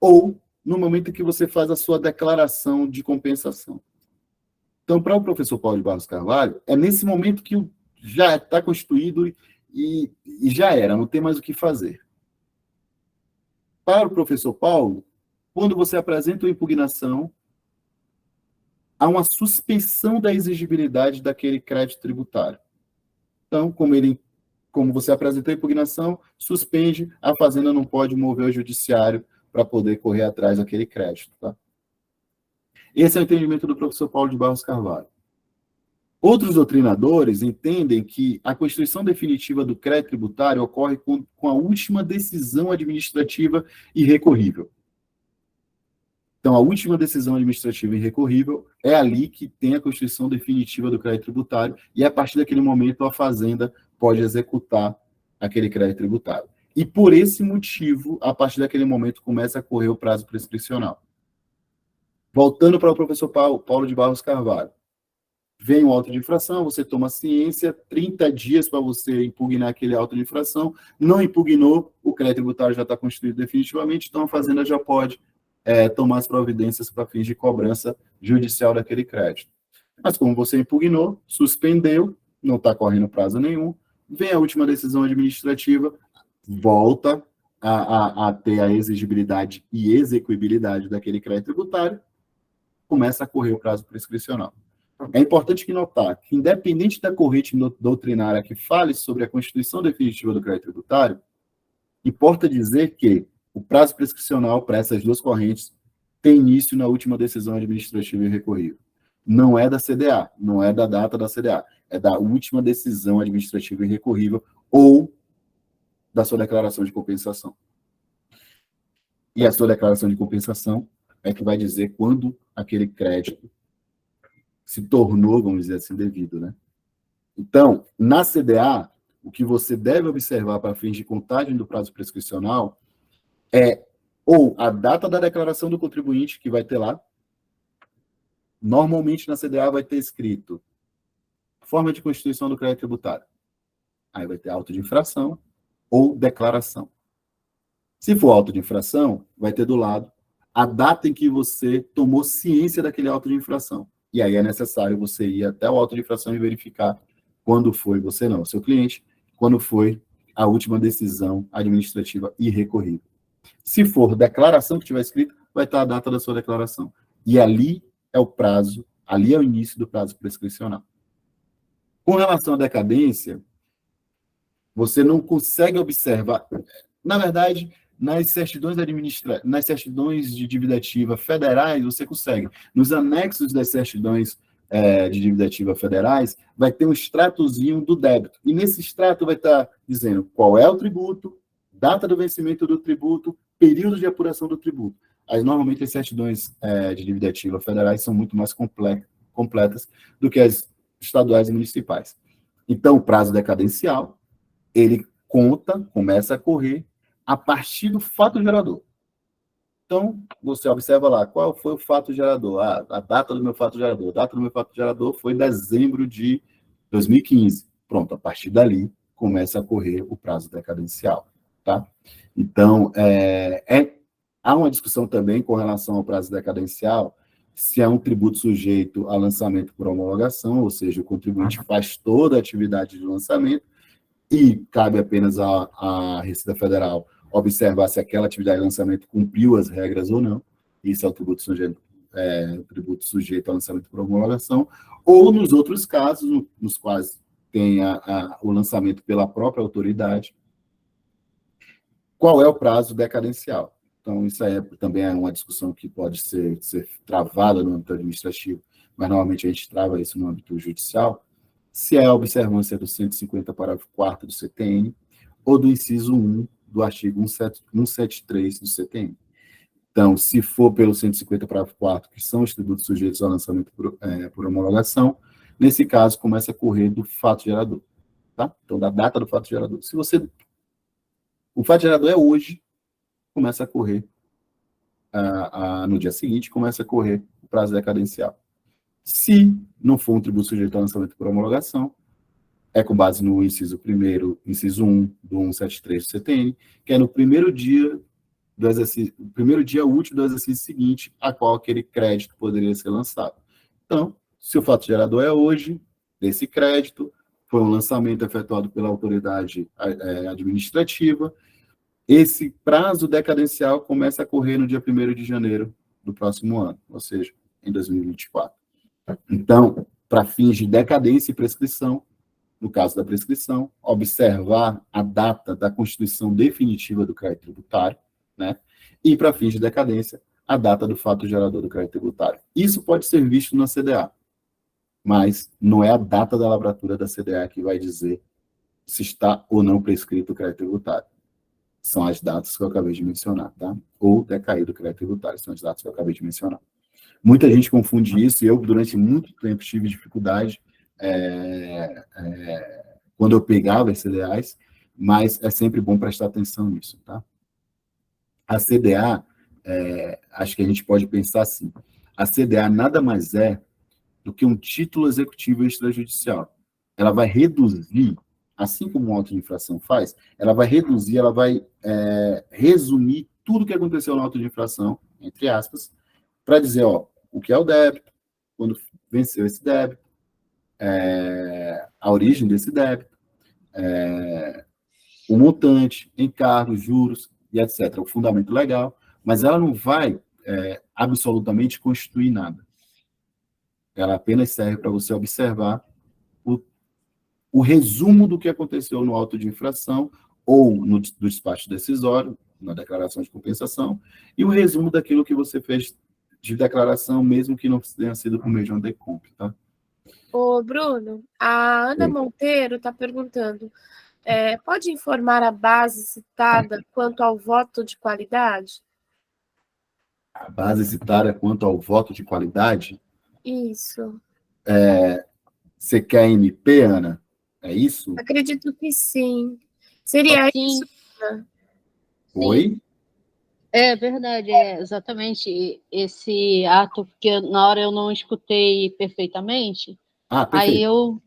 ou no momento em que você faz a sua declaração de compensação. Então, para o professor Paulo de Barros Carvalho, é nesse momento que já está constituído e já era, não tem mais o que fazer. Para o professor Paulo, quando você apresenta uma impugnação, há uma suspensão da exigibilidade daquele crédito tributário. Então, como você apresentou a impugnação, suspende, a Fazenda não pode mover o judiciário para poder correr atrás daquele crédito, tá? Esse é o entendimento do professor Paulo de Barros Carvalho. Outros doutrinadores entendem que a constituição definitiva do crédito tributário ocorre com a última decisão administrativa irrecorrível. Então, a última decisão administrativa irrecorrível é ali que tem a constituição definitiva do crédito tributário e, a partir daquele momento, a Fazenda pode executar aquele crédito tributário. E, por esse motivo, a partir daquele momento, começa a correr o prazo prescricional. Voltando para o professor Paulo de Barros Carvalho. Vem o auto de infração, você toma ciência, 30 dias para você impugnar aquele auto de infração, não impugnou, o crédito tributário já está constituído definitivamente, então a Fazenda já pode tomar as providências para fins de cobrança judicial daquele crédito. Mas como você impugnou, suspendeu, não está correndo prazo nenhum, vem a última decisão administrativa, volta a ter a exigibilidade e execuibilidade daquele crédito tributário, começa a correr o prazo prescricional. É importante que notar que, independente da corrente doutrinária que fale sobre a constituição definitiva do crédito tributário, importa dizer que o prazo prescricional para essas duas correntes tem início na última decisão administrativa irrecorrível. Não é da CDA, não é da data da CDA, é da última decisão administrativa irrecorrível ou da sua declaração de compensação. E a sua declaração de compensação é que vai dizer quando aquele crédito se tornou, vamos dizer assim, devido, né? Então, na CDA, o que você deve observar para fins de contagem do prazo prescricional é ou a data da declaração do contribuinte, que vai ter lá. Normalmente na CDA vai ter escrito forma de constituição do crédito tributário. Aí vai ter auto de infração ou declaração. Se for auto de infração, vai ter do lado a data em que você tomou ciência daquele auto de infração. E aí é necessário você ir até o auto de infração e verificar quando foi, você não, seu cliente, quando foi a última decisão administrativa irrecorrível. Se for declaração que tiver escrito, vai estar a data da sua declaração. E ali é o prazo, ali é o início do prazo prescricional. Com relação à decadência, você não consegue observar. Na verdade, nas certidões de dívida ativa federais, você consegue. Nos anexos das certidões de dívida ativa federais, vai ter um extratozinho do débito. E nesse extrato vai estar dizendo qual é o tributo, data do vencimento do tributo, período de apuração do tributo. Normalmente, as certidões de dívida ativa federais são muito mais completas do que as estaduais e municipais. Então, o prazo decadencial, ele começa a correr a partir do fato gerador. Então, você observa lá, qual foi o fato gerador? A data do meu fato gerador. A data do meu fato gerador foi dezembro de 2015. Pronto, a partir dali, começa a correr o prazo decadencial. Tá? Então, há uma discussão também com relação ao prazo decadencial, se é um tributo sujeito a lançamento por homologação, ou seja, o contribuinte faz toda a atividade de lançamento e cabe apenas à Receita Federal observar se aquela atividade de lançamento cumpriu as regras ou não. Isso é o tributo sujeito a lançamento por homologação. Ou nos outros casos, nos quais tem o lançamento pela própria autoridade, qual é o prazo decadencial? Então, isso também é uma discussão que pode ser travada no âmbito administrativo, mas normalmente a gente trava isso no âmbito judicial, se é a observância do 150, parágrafo 4º do CTN, ou do inciso 1 do artigo 173 do CTN. Então, se for pelo 150, parágrafo 4º, que são os tributos sujeitos ao lançamento por homologação, nesse caso, começa a correr do fato gerador. Tá? Então, da data do fato gerador. O fato gerador é hoje, começa a correr, no dia seguinte, começa a correr o prazo decadencial. Se não for um tributo sujeito ao lançamento por homologação, é com base no inciso 1º, inciso 1 do 173 do CTN, que é no primeiro dia útil do exercício seguinte, a qual aquele crédito poderia ser lançado. Então, se o fato gerador é hoje, desse crédito, foi um lançamento efetuado pela autoridade administrativa, esse prazo decadencial começa a correr no dia 1º de janeiro do próximo ano, ou seja, em 2024. Então, para fins de decadência e prescrição, no caso da prescrição, observar a data da constituição definitiva do crédito tributário, né? E para fins de decadência, a data do fato gerador do crédito tributário. Isso pode ser visto na CDA, mas não é a data da lavratura da CDA que vai dizer se está ou não prescrito o crédito tributário. São as datas que eu acabei de mencionar, tá? Ou decaído o crédito tributário, são as datas que eu acabei de mencionar. Muita gente confunde isso, e eu, durante muito tempo, tive dificuldade quando eu pegava as CDAs, mas é sempre bom prestar atenção nisso, tá? A CDA, acho que a gente pode pensar assim, a CDA nada mais é do que um título executivo extrajudicial. Ela vai reduzir, assim como um auto de infração faz, ela vai reduzir, ela vai resumir tudo o que aconteceu no auto de infração, entre aspas, para dizer, o que é o débito, quando venceu esse débito, a origem desse débito, o montante, encargos, juros e etc. O fundamento legal, mas ela não vai absolutamente constituir nada. Ela apenas serve para você observar o resumo do que aconteceu no auto de infração ou no despacho decisório, na declaração de compensação, e o resumo daquilo que você fez de declaração, mesmo que não tenha sido por meio de uma decomp, tá? Ô, Bruno, a Ana Monteiro está perguntando, pode informar a base citada quanto ao voto de qualidade? A base citada quanto ao voto de qualidade? Isso. Você quer MP, Ana? É isso? Acredito que sim. Seria Sim. isso? Oi? É verdade, é exatamente esse ato, porque na hora eu não escutei perfeitamente, Ah, aí perfeito. eu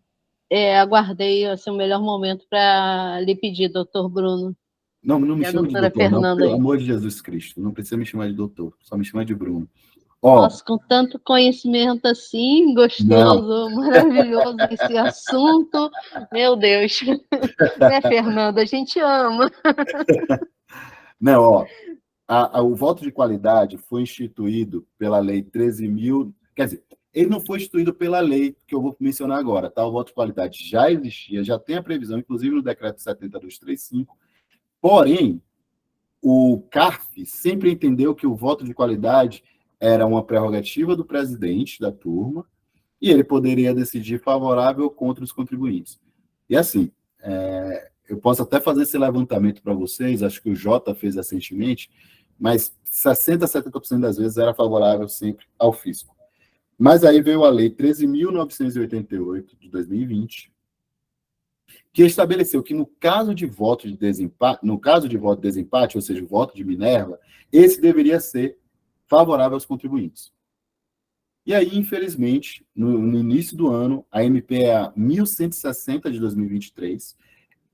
aguardei assim, o melhor momento para lhe pedir, doutor Bruno, Não me e a chama de doutora doutor, não, Fernanda pelo aí. amor de Jesus Cristo. Não precisa me chamar de doutor, só me chama de Bruno. Ó, Nossa, com tanto conhecimento assim, não, gostoso, maravilhoso esse assunto, meu Deus, né, Fernanda? A gente ama. não, ó. O voto de qualidade foi instituído pela Lei 13.000. Quer dizer, ele não foi instituído pela lei que eu vou mencionar agora, tá? O voto de qualidade já existia, já tem a previsão, inclusive no decreto 70235. Porém, o CARF sempre entendeu que o voto de qualidade era uma prerrogativa do presidente da turma e ele poderia decidir favorável ou contra os contribuintes. E assim, eu posso até fazer esse levantamento para vocês, acho que o Jota fez recentemente, mas 60% a 70% das vezes era favorável sempre ao fisco. Mas aí veio a Lei 13.988, de 2020, que estabeleceu que no caso de voto de desempate, ou seja, o voto de Minerva, esse deveria ser favorável aos contribuintes. E aí, infelizmente, no início do ano, a MP é a 1160 de 2023,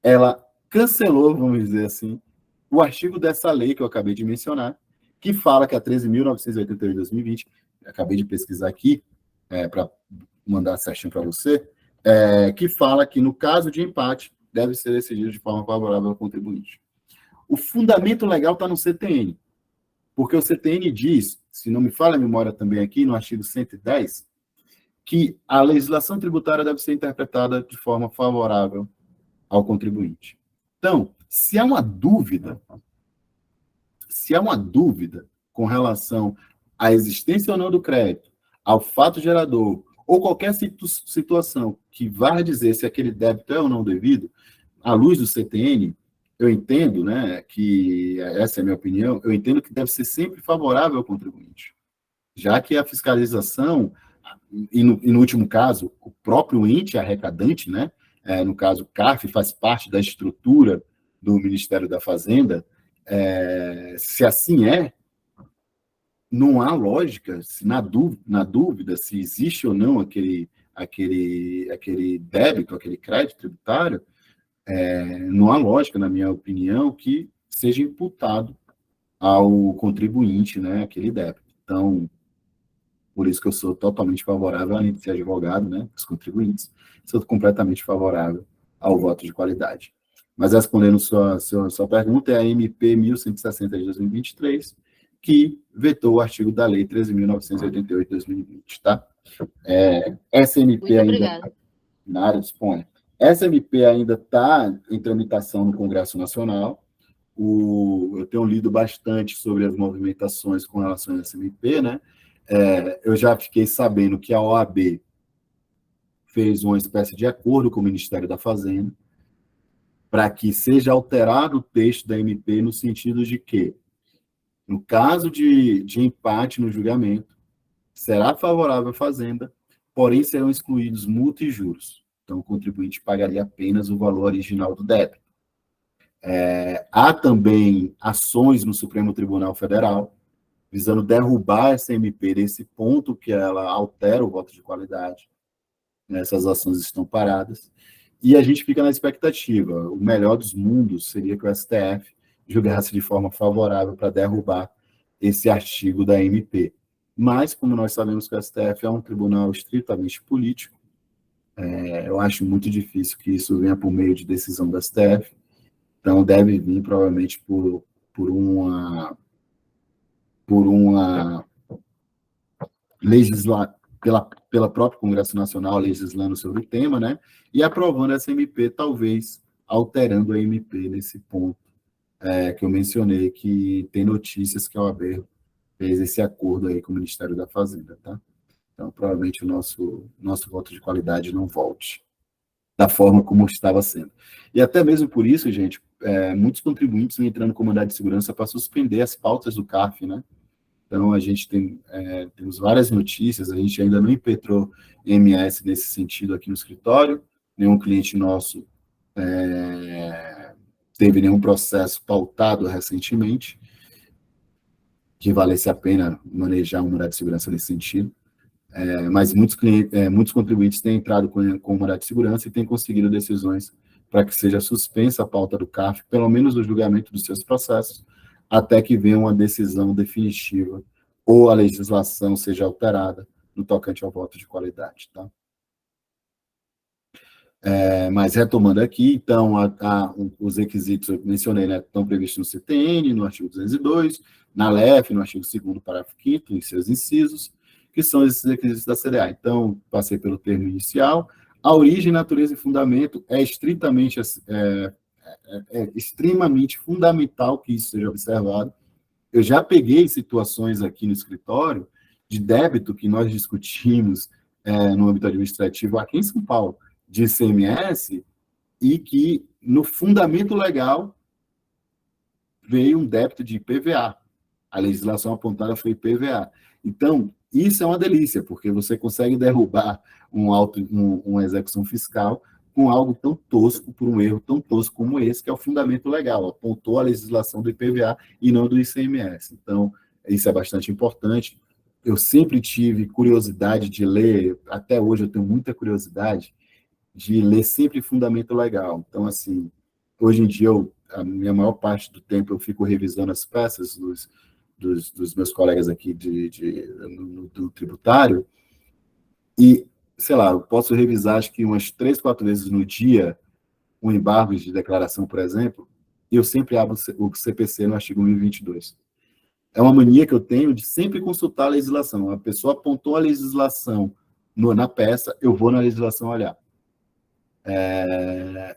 ela cancelou, vamos dizer assim, o artigo dessa lei que eu acabei de mencionar, que fala que a 13.988 de 2020, acabei de pesquisar aqui, para mandar certinho para você, que fala que no caso de empate, deve ser decidido de forma favorável ao contribuinte. O fundamento legal está no CTN, porque o CTN diz, se não me falha a memória também aqui, no artigo 110, que a legislação tributária deve ser interpretada de forma favorável ao contribuinte. Então, se há uma dúvida com relação à existência ou não do crédito, ao fato gerador, ou qualquer situação que vá dizer se aquele débito é ou não devido, à luz do CTN, eu entendo, né, que essa é a minha opinião, eu entendo que deve ser sempre favorável ao contribuinte, já que a fiscalização, e no último caso, o próprio ente arrecadante, né, no caso, o CARF faz parte da estrutura do Ministério da Fazenda, se assim não há lógica, se na dúvida se existe ou não aquele débito, aquele crédito tributário, não há lógica, na minha opinião, que seja imputado ao contribuinte, né, aquele débito. Então, por isso que eu sou totalmente favorável, além de ser advogado, né, dos contribuintes, sou completamente favorável ao voto de qualidade. Mas respondendo sua pergunta, é a MP 1160 de 2023, que vetou o artigo da Lei 13.988 de 2020, tá? Essa MP Muito ainda... obrigada. Na área dispõe. Essa MP ainda está em tramitação no Congresso Nacional. Eu tenho lido bastante sobre as movimentações com relação a essa MP, né? Eu já fiquei sabendo que a OAB fez uma espécie de acordo com o Ministério da Fazenda para que seja alterado o texto da MP no sentido de que, no caso de empate no julgamento, será favorável à Fazenda, porém serão excluídos multa e juros. Então, o contribuinte pagaria apenas o valor original do débito. Há também ações no Supremo Tribunal Federal, visando derrubar essa MP nesse ponto que ela altera o voto de qualidade. Essas ações estão paradas. E a gente fica na expectativa. O melhor dos mundos seria que o STF julgasse de forma favorável para derrubar esse artigo da MP. Mas, como nós sabemos que o STF é um tribunal estritamente político, eu acho muito difícil que isso venha por meio de decisão do STF. Então, deve vir, provavelmente, por uma pela própria Congresso Nacional legislando sobre o tema, né? E aprovando essa MP, talvez alterando a MP nesse ponto que eu mencionei, que tem notícias que a OAB fez esse acordo aí com o Ministério da Fazenda, tá? Então, provavelmente o nosso voto de qualidade não volte da forma como estava sendo. E até mesmo por isso, gente, muitos contribuintes vêm entrando com mandado de segurança para suspender as pautas do CARF, né? Então, a gente temos várias notícias, a gente ainda não impetrou MS nesse sentido aqui no escritório, nenhum cliente nosso teve nenhum processo pautado recentemente que valesse a pena manejar um mandado de segurança nesse sentido. Mas muitos contribuintes têm entrado com o mandado de segurança e têm conseguido decisões para que seja suspensa a pauta do CARF, pelo menos no julgamento dos seus processos, até que venha uma decisão definitiva ou a legislação seja alterada no tocante ao voto de qualidade. Tá? Mas retomando aqui, então, os requisitos eu mencionei, né, estão previstos no CTN, no artigo 202, na LEF, no artigo 2º, parágrafo 5º, em seus incisos, que são esses requisitos da CDA. Então, passei pelo termo inicial. A origem, natureza e fundamento é extremamente fundamental que isso seja observado. Eu já peguei situações aqui no escritório de débito que nós discutimos no âmbito administrativo aqui em São Paulo, de ICMS, e que no fundamento legal veio um débito de IPVA. A legislação apontada foi IPVA. Então, isso é uma delícia, porque você consegue derrubar uma execução fiscal com algo tão tosco, por um erro tão tosco como esse, que é o fundamento legal, apontou a legislação do IPVA e não do ICMS. Então, isso é bastante importante. Eu sempre tive curiosidade de ler, até hoje eu tenho muita curiosidade de ler sempre fundamento legal. Então, assim, hoje em dia, a minha maior parte do tempo eu fico revisando as peças dos meus colegas aqui do tributário, e, sei lá, eu posso revisar acho que umas 3, 4 vezes no dia um embargo de declaração, por exemplo, e eu sempre abro o CPC no artigo 1022. É uma mania que eu tenho de sempre consultar a legislação. A pessoa apontou a legislação na peça, eu vou na legislação olhar.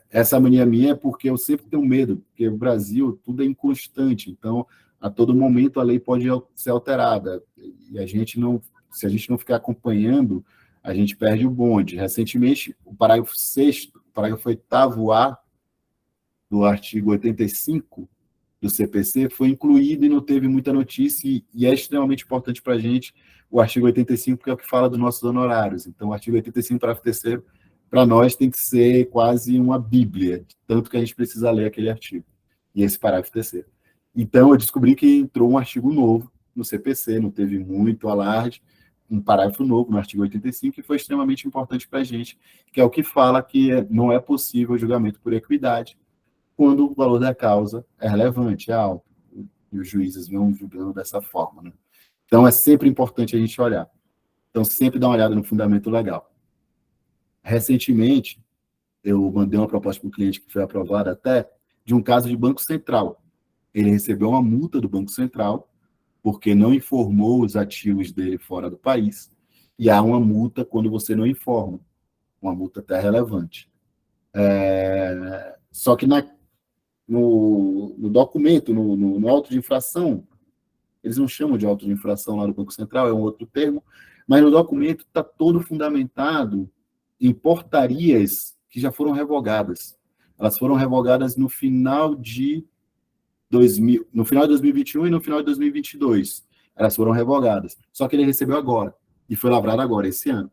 Essa mania minha é porque eu sempre tenho medo, porque o Brasil tudo é inconstante, então a todo momento a lei pode ser alterada, e se a gente não ficar acompanhando, a gente perde o bonde. Recentemente, o parágrafo 6º, o parágrafo 8º-A do artigo 85 do CPC foi incluído e não teve muita notícia, e é extremamente importante para a gente o artigo 85, porque é o que fala dos nossos honorários. Então, o artigo 85, parágrafo 3º, para nós tem que ser quase uma bíblia, tanto que a gente precisa ler aquele artigo, e esse parágrafo 3º. Então, eu descobri que entrou um artigo novo no CPC, não teve muito alarde, um parágrafo novo no artigo 85, que foi extremamente importante para a gente, que é o que fala que não é possível julgamento por equidade quando o valor da causa é relevante, é alto, e os juízes vão julgando dessa forma. Né? Então, é sempre importante a gente olhar. Então, sempre dá uma olhada no fundamento legal. Recentemente, eu mandei uma proposta para o cliente que foi aprovada até, de um caso de Banco Central. Ele recebeu uma multa do Banco Central, porque não informou os ativos dele fora do país, e há uma multa quando você não informa, uma multa até relevante. Só que no documento, no auto de infração, eles não chamam de auto de infração lá do Banco Central, é um outro termo, mas no documento está todo fundamentado em portarias que já foram revogadas. Elas foram revogadas no final de 2021 e no final de 2022. Elas foram revogadas. Só que ele recebeu agora, e foi lavrado agora, esse ano.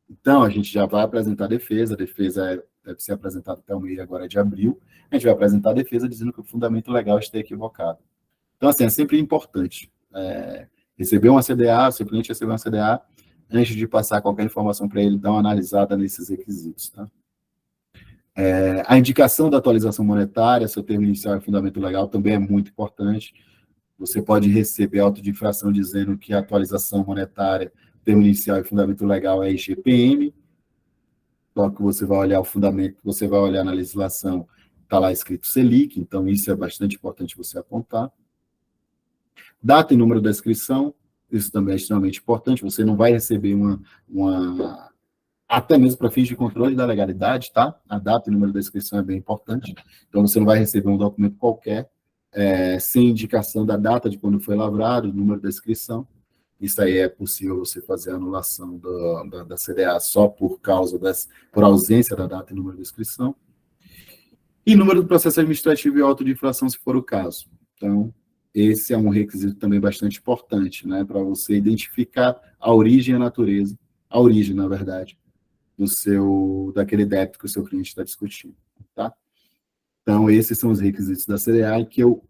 Então, a gente já vai apresentar a defesa deve ser apresentada até o mês agora de abril, a gente vai apresentar a defesa dizendo que o fundamento legal está equivocado. Então, assim, é sempre importante receber uma CDA, se o cliente receber uma CDA, antes de passar qualquer informação para ele, dar uma analisada nesses requisitos. Tá? A indicação da atualização monetária, seu termo inicial e fundamento legal, também é muito importante. Você pode receber auto de infração dizendo que a atualização monetária, termo inicial e fundamento legal é IGPM, só que você vai olhar o fundamento, você vai olhar na legislação, está lá escrito Selic, então isso é bastante importante você apontar. Data e número da inscrição, isso também é extremamente importante, você não vai receber até mesmo para fins de controle da legalidade, tá? A data e número da inscrição é bem importante, então você não vai receber um documento qualquer, sem indicação da data de quando foi lavrado, o número da inscrição. Isso aí é possível você fazer a anulação da CDA só por ausência da data e número da inscrição. E número do processo administrativo e auto de infração, se for o caso. Então, esse é um requisito também bastante importante, né, para você identificar a origem e a natureza, a origem, na verdade, daquele débito que o seu cliente está discutindo, tá? Então, esses são os requisitos da CDA e que eu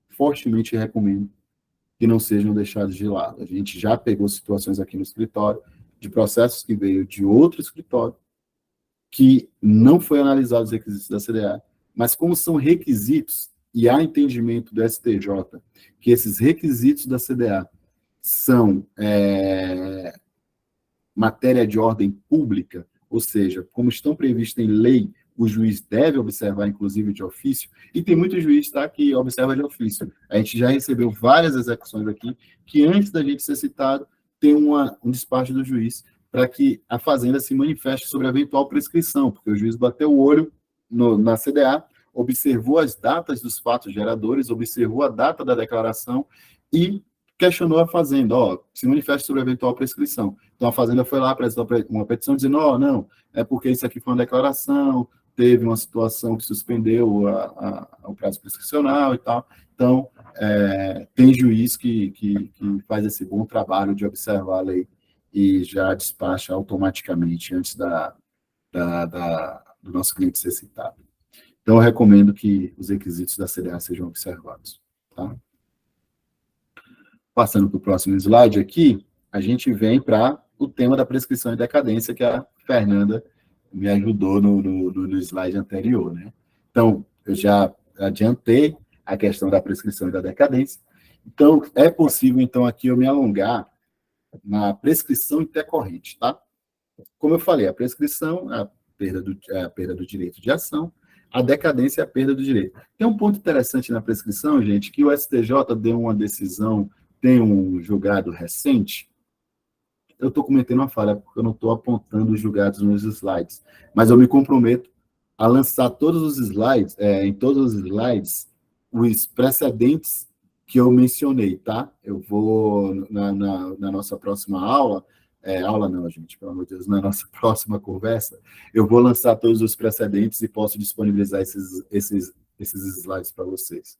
fortemente recomendo que não sejam deixados de lado. A gente já pegou situações aqui no escritório de processos que veio de outro escritório que não foi analisado os requisitos da CDA, mas como são requisitos e há entendimento do STJ que esses requisitos da CDA são matéria de ordem pública, ou seja, como estão previstos em lei, o juiz deve observar, inclusive, de ofício, e tem muito juiz, tá, que observa de ofício. A gente já recebeu várias execuções aqui, que antes da gente ser citado, tem um despacho do juiz para que a fazenda se manifeste sobre a eventual prescrição, porque o juiz bateu o olho na CDA, observou as datas dos fatos geradores, observou a data da declaração e questionou a fazenda, se manifesta sobre a eventual prescrição. Então, a fazenda foi lá, apresentou uma petição dizendo, não, é porque isso aqui foi uma declaração, teve uma situação que suspendeu o prazo prescricional e tal. Então, tem juiz que faz esse bom trabalho de observar a lei e já despacha automaticamente antes do nosso cliente ser citado. Então, eu recomendo que os requisitos da CDA sejam observados, tá? Passando para o próximo slide aqui, a gente vem para o tema da prescrição e decadência, que a Fernanda me ajudou no slide anterior, né? Então, eu já adiantei a questão da prescrição e da decadência. Então, é possível, então, aqui eu me alongar na prescrição intercorrente, tá? Como eu falei, a prescrição é a perda do direito de ação, a decadência é a perda do direito. Tem um ponto interessante na prescrição, gente, que o STJ deu uma decisão, tem um julgado recente. Eu estou cometendo uma falha, porque eu não estou apontando os julgados nos slides, mas eu me comprometo a lançar todos os slides, em todos os slides, os precedentes que eu mencionei, tá? Eu vou, na nossa próxima aula, aula não, gente, pelo amor de Deus, na nossa próxima conversa, eu vou lançar todos os precedentes e posso disponibilizar esses slides para vocês.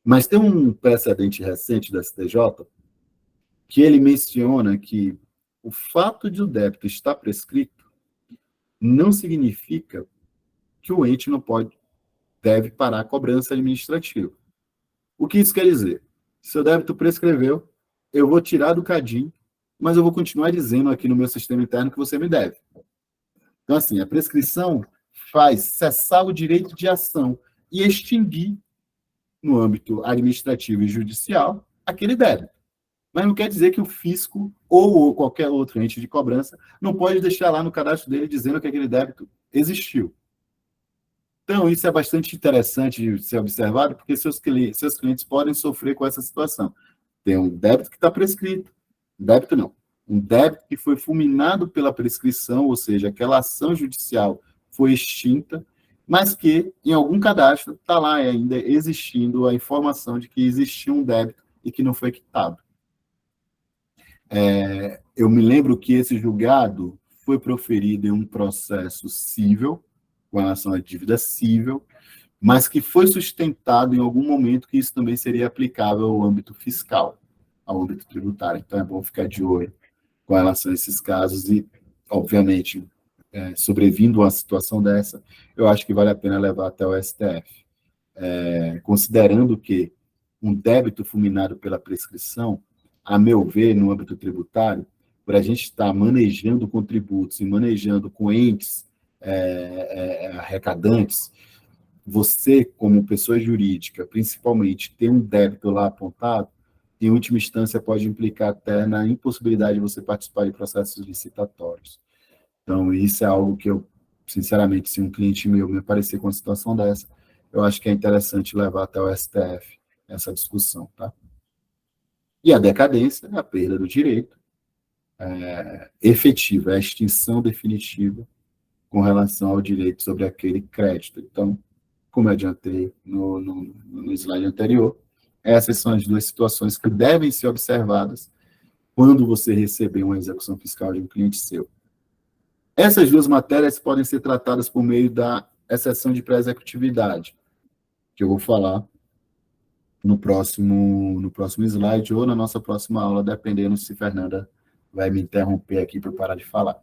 Mas tem um precedente recente da STJ que ele menciona que o fato de o débito estar prescrito não significa que o ente não deve parar a cobrança administrativa. O que isso quer dizer? Se o débito prescreveu, eu vou tirar do CADIM, mas eu vou continuar dizendo aqui no meu sistema interno que você me deve. Então, assim, a prescrição faz cessar o direito de ação e extinguir, no âmbito administrativo e judicial, aquele débito. Mas não quer dizer que o fisco ou qualquer outro ente de cobrança não pode deixar lá no cadastro dele dizendo que aquele débito existiu. Então, isso é bastante interessante de ser observado, porque seus clientes podem sofrer com essa situação. Tem um débito que está prescrito, débito não, um débito que foi fulminado pela prescrição, ou seja, aquela ação judicial foi extinta, mas que, em algum cadastro, está lá ainda existindo a informação de que existia um débito e que não foi quitado. Eu me lembro que esse julgado foi proferido em um processo cível, com relação à dívida cível, mas que foi sustentado em algum momento que isso também seria aplicável ao âmbito fiscal, ao âmbito tributário. Então, é bom ficar de olho com relação a esses casos e, obviamente, sobrevindo a uma situação dessa, eu acho que vale a pena levar até o STF. Considerando que um débito fulminado pela prescrição, a meu ver, no âmbito tributário, por a gente estar manejando contributos e manejando com entes arrecadantes, você, como pessoa jurídica, principalmente, ter um débito lá apontado, em última instância, pode implicar até na impossibilidade de você participar de processos licitatórios. Então, isso é algo que eu, sinceramente, se um cliente meu me aparecer com uma situação dessa, eu acho que é interessante levar até o STF essa discussão, tá? E a decadência é a perda do direito efetiva, é a extinção definitiva com relação ao direito sobre aquele crédito. Então, como eu adiantei no slide anterior, essas são as duas situações que devem ser observadas quando você receber uma execução fiscal de um cliente seu. Essas duas matérias podem ser tratadas por meio da exceção de pré-executividade, que eu vou falar no próximo slide ou na nossa próxima aula, dependendo se Fernanda vai me interromper aqui para parar de falar.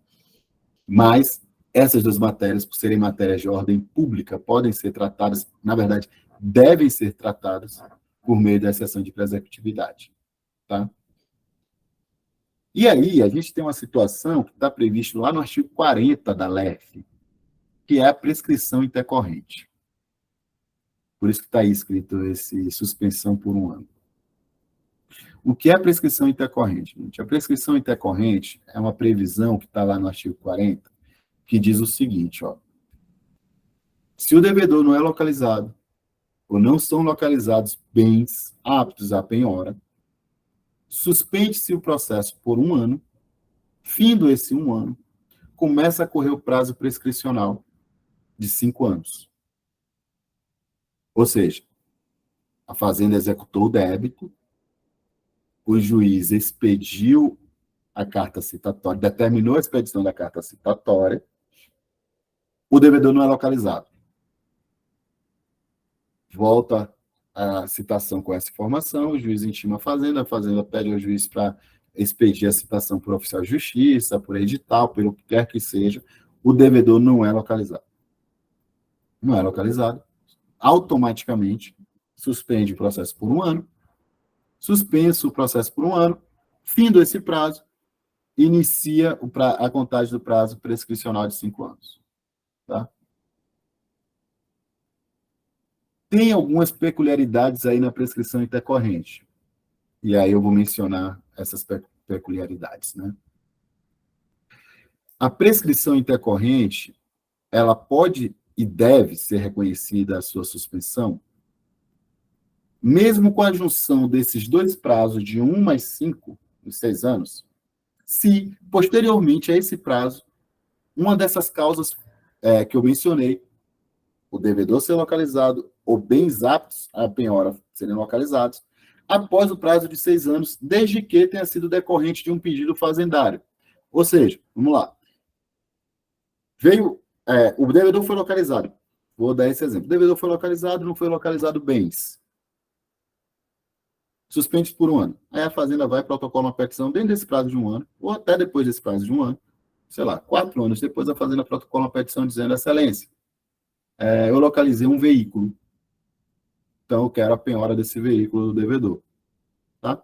Mas essas duas matérias, por serem matérias de ordem pública, podem ser tratadas, na verdade, devem ser tratadas por meio da exceção de prescritividade. Tá? E aí, a gente tem uma situação que está prevista lá no artigo 40 da LEF, que é a prescrição intercorrente. Por isso que está aí escrito esse suspensão por 1 ano. O que é a prescrição intercorrente, gente? A prescrição intercorrente é uma previsão que está lá no artigo 40, que diz o seguinte, ó. Se o devedor não é localizado, ou não são localizados bens aptos à penhora, suspende-se o processo por 1 ano, findo esse 1 ano, começa a correr o prazo prescricional de 5 anos. Ou seja, a Fazenda executou o débito, o juiz expediu a carta citatória, determinou a expedição da carta citatória, o devedor não é localizado. Volta a citação com essa informação, o juiz intima a Fazenda pede ao juiz para expedir a citação por oficial de justiça, por edital, pelo que quer que seja, o devedor não é localizado. Não é localizado, automaticamente suspende o processo por 1 ano, suspenso o processo por 1 ano, findo esse prazo, inicia a contagem do prazo prescricional de 5 anos. Tá? Tem algumas peculiaridades aí na prescrição intercorrente. E aí eu vou mencionar essas peculiaridades. Né? A prescrição intercorrente, ela pode e deve ser reconhecida a sua suspensão, mesmo com a junção desses dois prazos de 1 mais 5, os 6 anos, se, posteriormente a esse prazo, uma dessas causas que eu mencionei, o devedor ser localizado ou bens aptos à penhora serem localizados, após o prazo de 6 anos, desde que tenha sido decorrente de um pedido fazendário. Ou seja, vamos lá. O devedor foi localizado. Vou dar esse exemplo. O devedor foi localizado, não foi localizado bens. Suspende por 1 ano. Aí a Fazenda vai protocolar uma petição dentro desse prazo de 1 ano, ou até depois desse prazo de 1 ano, sei lá, 4 anos depois a Fazenda protocola uma petição dizendo, excelência, eu localizei um veículo, então eu quero a penhora desse veículo do devedor. Tá?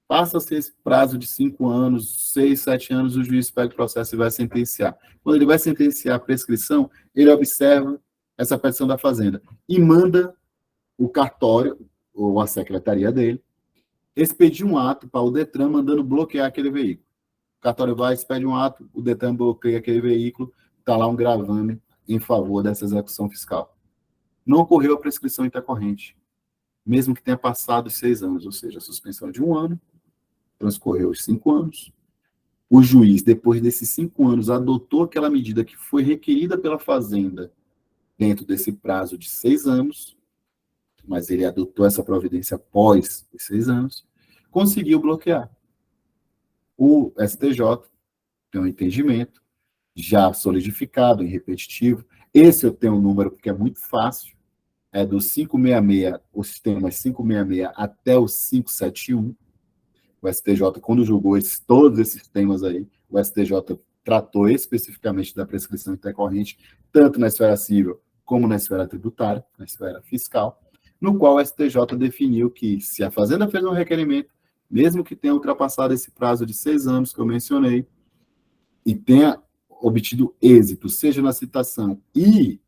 Passa-se esse prazo de 5 anos, 6, 7 anos, o juiz pega o processo e vai sentenciar. Quando ele vai sentenciar a prescrição, ele observa essa petição da Fazenda e manda o cartório, ou a secretaria dele, expedir um ato para o Detran mandando bloquear aquele veículo. O cartório vai, expede um ato, o Detran bloqueia aquele veículo, está lá um gravame em favor dessa execução fiscal. Não ocorreu a prescrição intercorrente, mesmo que tenha passado os 6 anos, ou seja, a suspensão de 1 ano, transcorreu os 5 anos, o juiz, depois desses 5 anos, adotou aquela medida que foi requerida pela Fazenda dentro desse prazo de 6 anos, mas ele adotou essa providência após os 6 anos, conseguiu bloquear. O STJ tem um entendimento já solidificado, em repetitivo. Esse eu tenho um número porque é muito fácil, é do 566, o sistema 566 até o 571. O STJ, quando julgou todos esses temas aí, o STJ tratou especificamente da prescrição intercorrente, tanto na esfera civil como na esfera tributária, na esfera fiscal, no qual o STJ definiu que, se a Fazenda fez um requerimento, mesmo que tenha ultrapassado esse prazo de 6 anos que eu mencionei, e tenha obtido êxito, seja na citação e,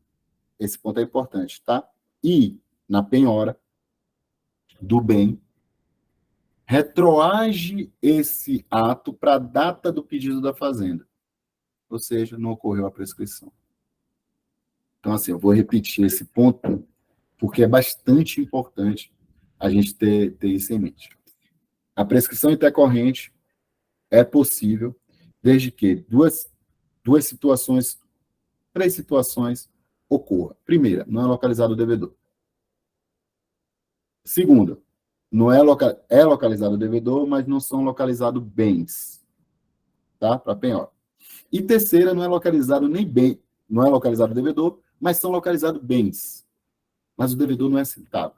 esse ponto é importante, tá? E na penhora do bem, retroage esse ato para a data do pedido da Fazenda. Ou seja, não ocorreu a prescrição. Então, assim, eu vou repetir esse ponto, porque é bastante importante a gente ter isso em mente. A prescrição intercorrente é possível desde que duas situações, 3 situações ocorram. Primeira, não é localizado o devedor. Segunda, não é localizado o devedor, mas não são localizados bens, tá? Para penhora. E terceira, não é localizado nem bem, não é localizado o devedor, mas são localizados bens. Mas o devedor não é citado.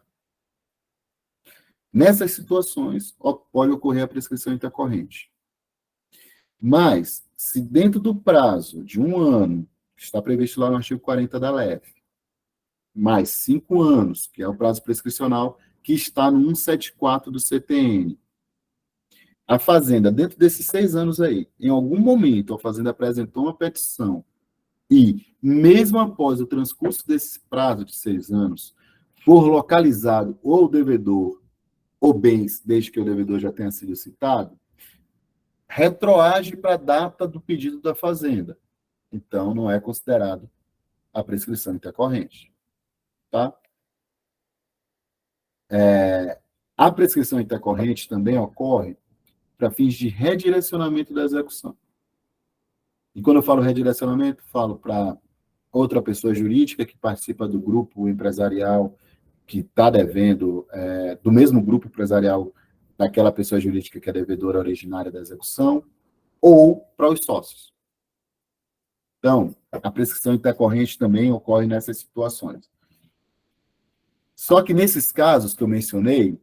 Nessas situações, pode ocorrer a prescrição intercorrente. Mas, Se dentro do prazo de 1 ano, que está previsto lá no artigo 40 da LEF, mais 5 anos, que é o prazo prescricional, que está no 174 do CTN, a Fazenda, dentro desses 6 anos aí, em algum momento, a Fazenda apresentou uma petição e, mesmo após o transcurso desse prazo de 6 anos, for localizado ou o devedor ou bens, desde que o devedor já tenha sido citado, retroage para a data do pedido da Fazenda. Então, não é considerado a prescrição intercorrente. Tá? A prescrição intercorrente também ocorre para fins de redirecionamento da execução. E quando eu falo redirecionamento, falo para outra pessoa jurídica que participa do grupo empresarial que está devendo, do mesmo grupo empresarial daquela pessoa jurídica que é devedora originária da execução, ou para os sócios. Então, a prescrição intercorrente também ocorre nessas situações. Só que nesses casos que eu mencionei,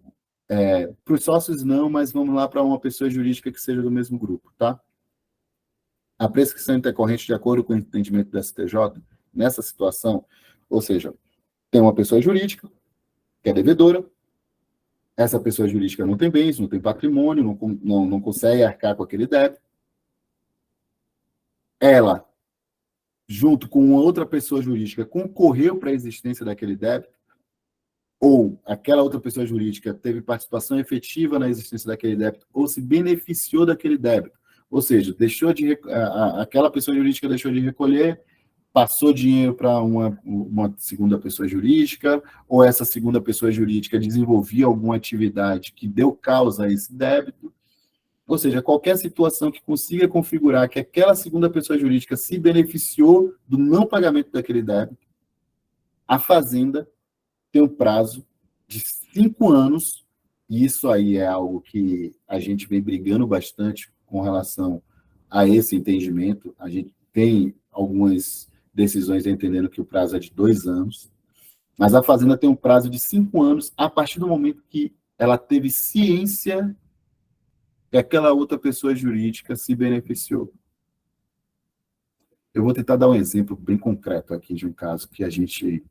para os sócios não, mas vamos lá para uma pessoa jurídica que seja do mesmo grupo, tá? A prescrição intercorrente, de acordo com o entendimento do STJ, nessa situação, ou seja, tem uma pessoa jurídica que é devedora, essa pessoa jurídica não tem bens, não tem patrimônio, não consegue arcar com aquele débito. Ela, junto com uma outra pessoa jurídica, concorreu para a existência daquele débito, ou aquela outra pessoa jurídica teve participação efetiva na existência daquele débito, ou se beneficiou daquele débito. Ou seja, aquela pessoa jurídica deixou de recolher, passou dinheiro para uma segunda pessoa jurídica, ou essa segunda pessoa jurídica desenvolvia alguma atividade que deu causa a esse débito. Ou seja, qualquer situação que consiga configurar que aquela segunda pessoa jurídica se beneficiou do não pagamento daquele débito, a Fazenda tem um prazo de 5 anos, e isso aí é algo que a gente vem brigando bastante com relação a esse entendimento. A gente tem algumas decisões entendendo que o prazo é de 2 anos, mas a Fazenda tem um prazo de 5 anos a partir do momento que ela teve ciência que aquela outra pessoa jurídica se beneficiou. Eu vou tentar dar um exemplo bem concreto aqui de um caso que a gente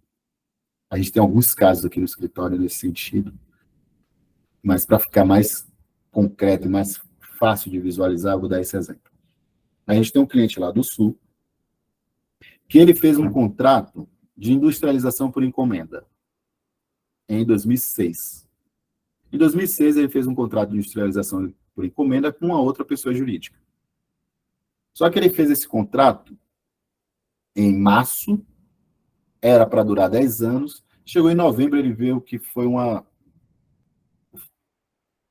tem alguns casos aqui no escritório nesse sentido, mas para ficar mais concreto e mais fácil de visualizar, eu vou dar esse exemplo. A gente tem um cliente lá do Sul, que ele fez um contrato de industrialização por encomenda em 2006. Em 2006, ele fez um contrato de industrialização por encomenda com uma outra pessoa jurídica. Só que ele fez esse contrato em março, era para durar 10 anos, chegou em novembro, ele viu que foi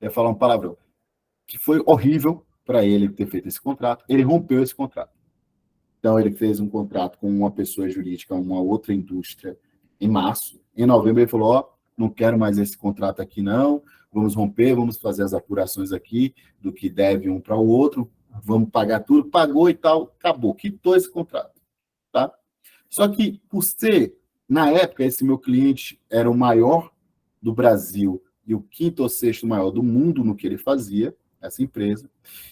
ia falar um palavrão, que foi horrível para ele ter feito esse contrato, ele rompeu esse contrato. Então, ele fez um contrato com uma pessoa jurídica, uma outra indústria, em março. Em novembro, ele falou, não quero mais esse contrato aqui, não, vamos romper, vamos fazer as apurações aqui do que deve um para o outro, vamos pagar tudo, pagou e tal, acabou, quitou esse contrato, tá? Só que, por ser, na época, esse meu cliente era o maior do Brasil e o 5º ou 6º maior do mundo no que ele fazia, essa empresa,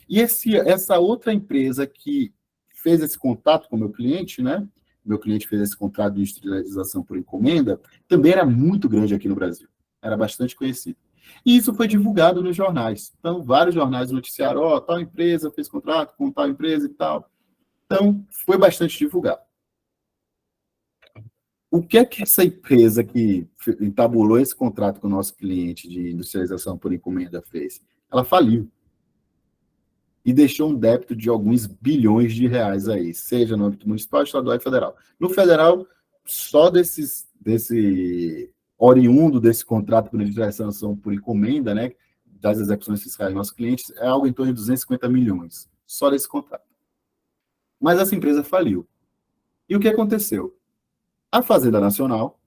e essa outra empresa que fez esse contato com o meu cliente, né? Meu cliente fez esse contrato de industrialização por encomenda, também era muito grande aqui no Brasil, era bastante conhecido. E isso foi divulgado nos jornais. Então, vários jornais noticiaram, tal empresa fez contrato com tal empresa e tal. Então, foi bastante divulgado. O que é que essa empresa que entabulou esse contrato com o nosso cliente de industrialização por encomenda fez? Ela faliu. E deixou um débito de alguns bilhões de reais aí, seja no âmbito municipal, estadual e federal. No federal, só desse oriundo desse contrato por industrialização por encomenda, né, das execuções fiscais dos nossos clientes, é algo em torno de 250 milhões, só desse contrato. Mas essa empresa faliu. E o que aconteceu? A Fazenda Nacional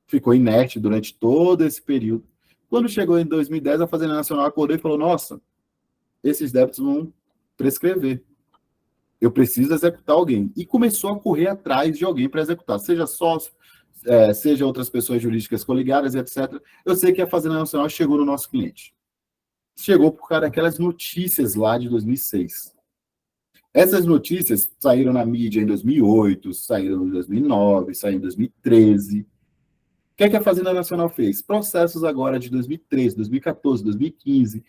ficou inerte durante todo esse período. Quando chegou em 2010, a Fazenda Nacional acordou e falou, nossa, esses débitos vão prescrever. Eu preciso executar alguém. E começou a correr atrás de alguém para executar, seja sócio, seja outras pessoas jurídicas coligadas, etc. Eu sei que a Fazenda Nacional chegou no nosso cliente. Chegou por causa daquelas notícias lá de 2006. Essas notícias saíram na mídia em 2008, saíram em 2009, saíram em 2013. O que é que a Fazenda Nacional fez? Processos agora de 2013, 2014, 2015,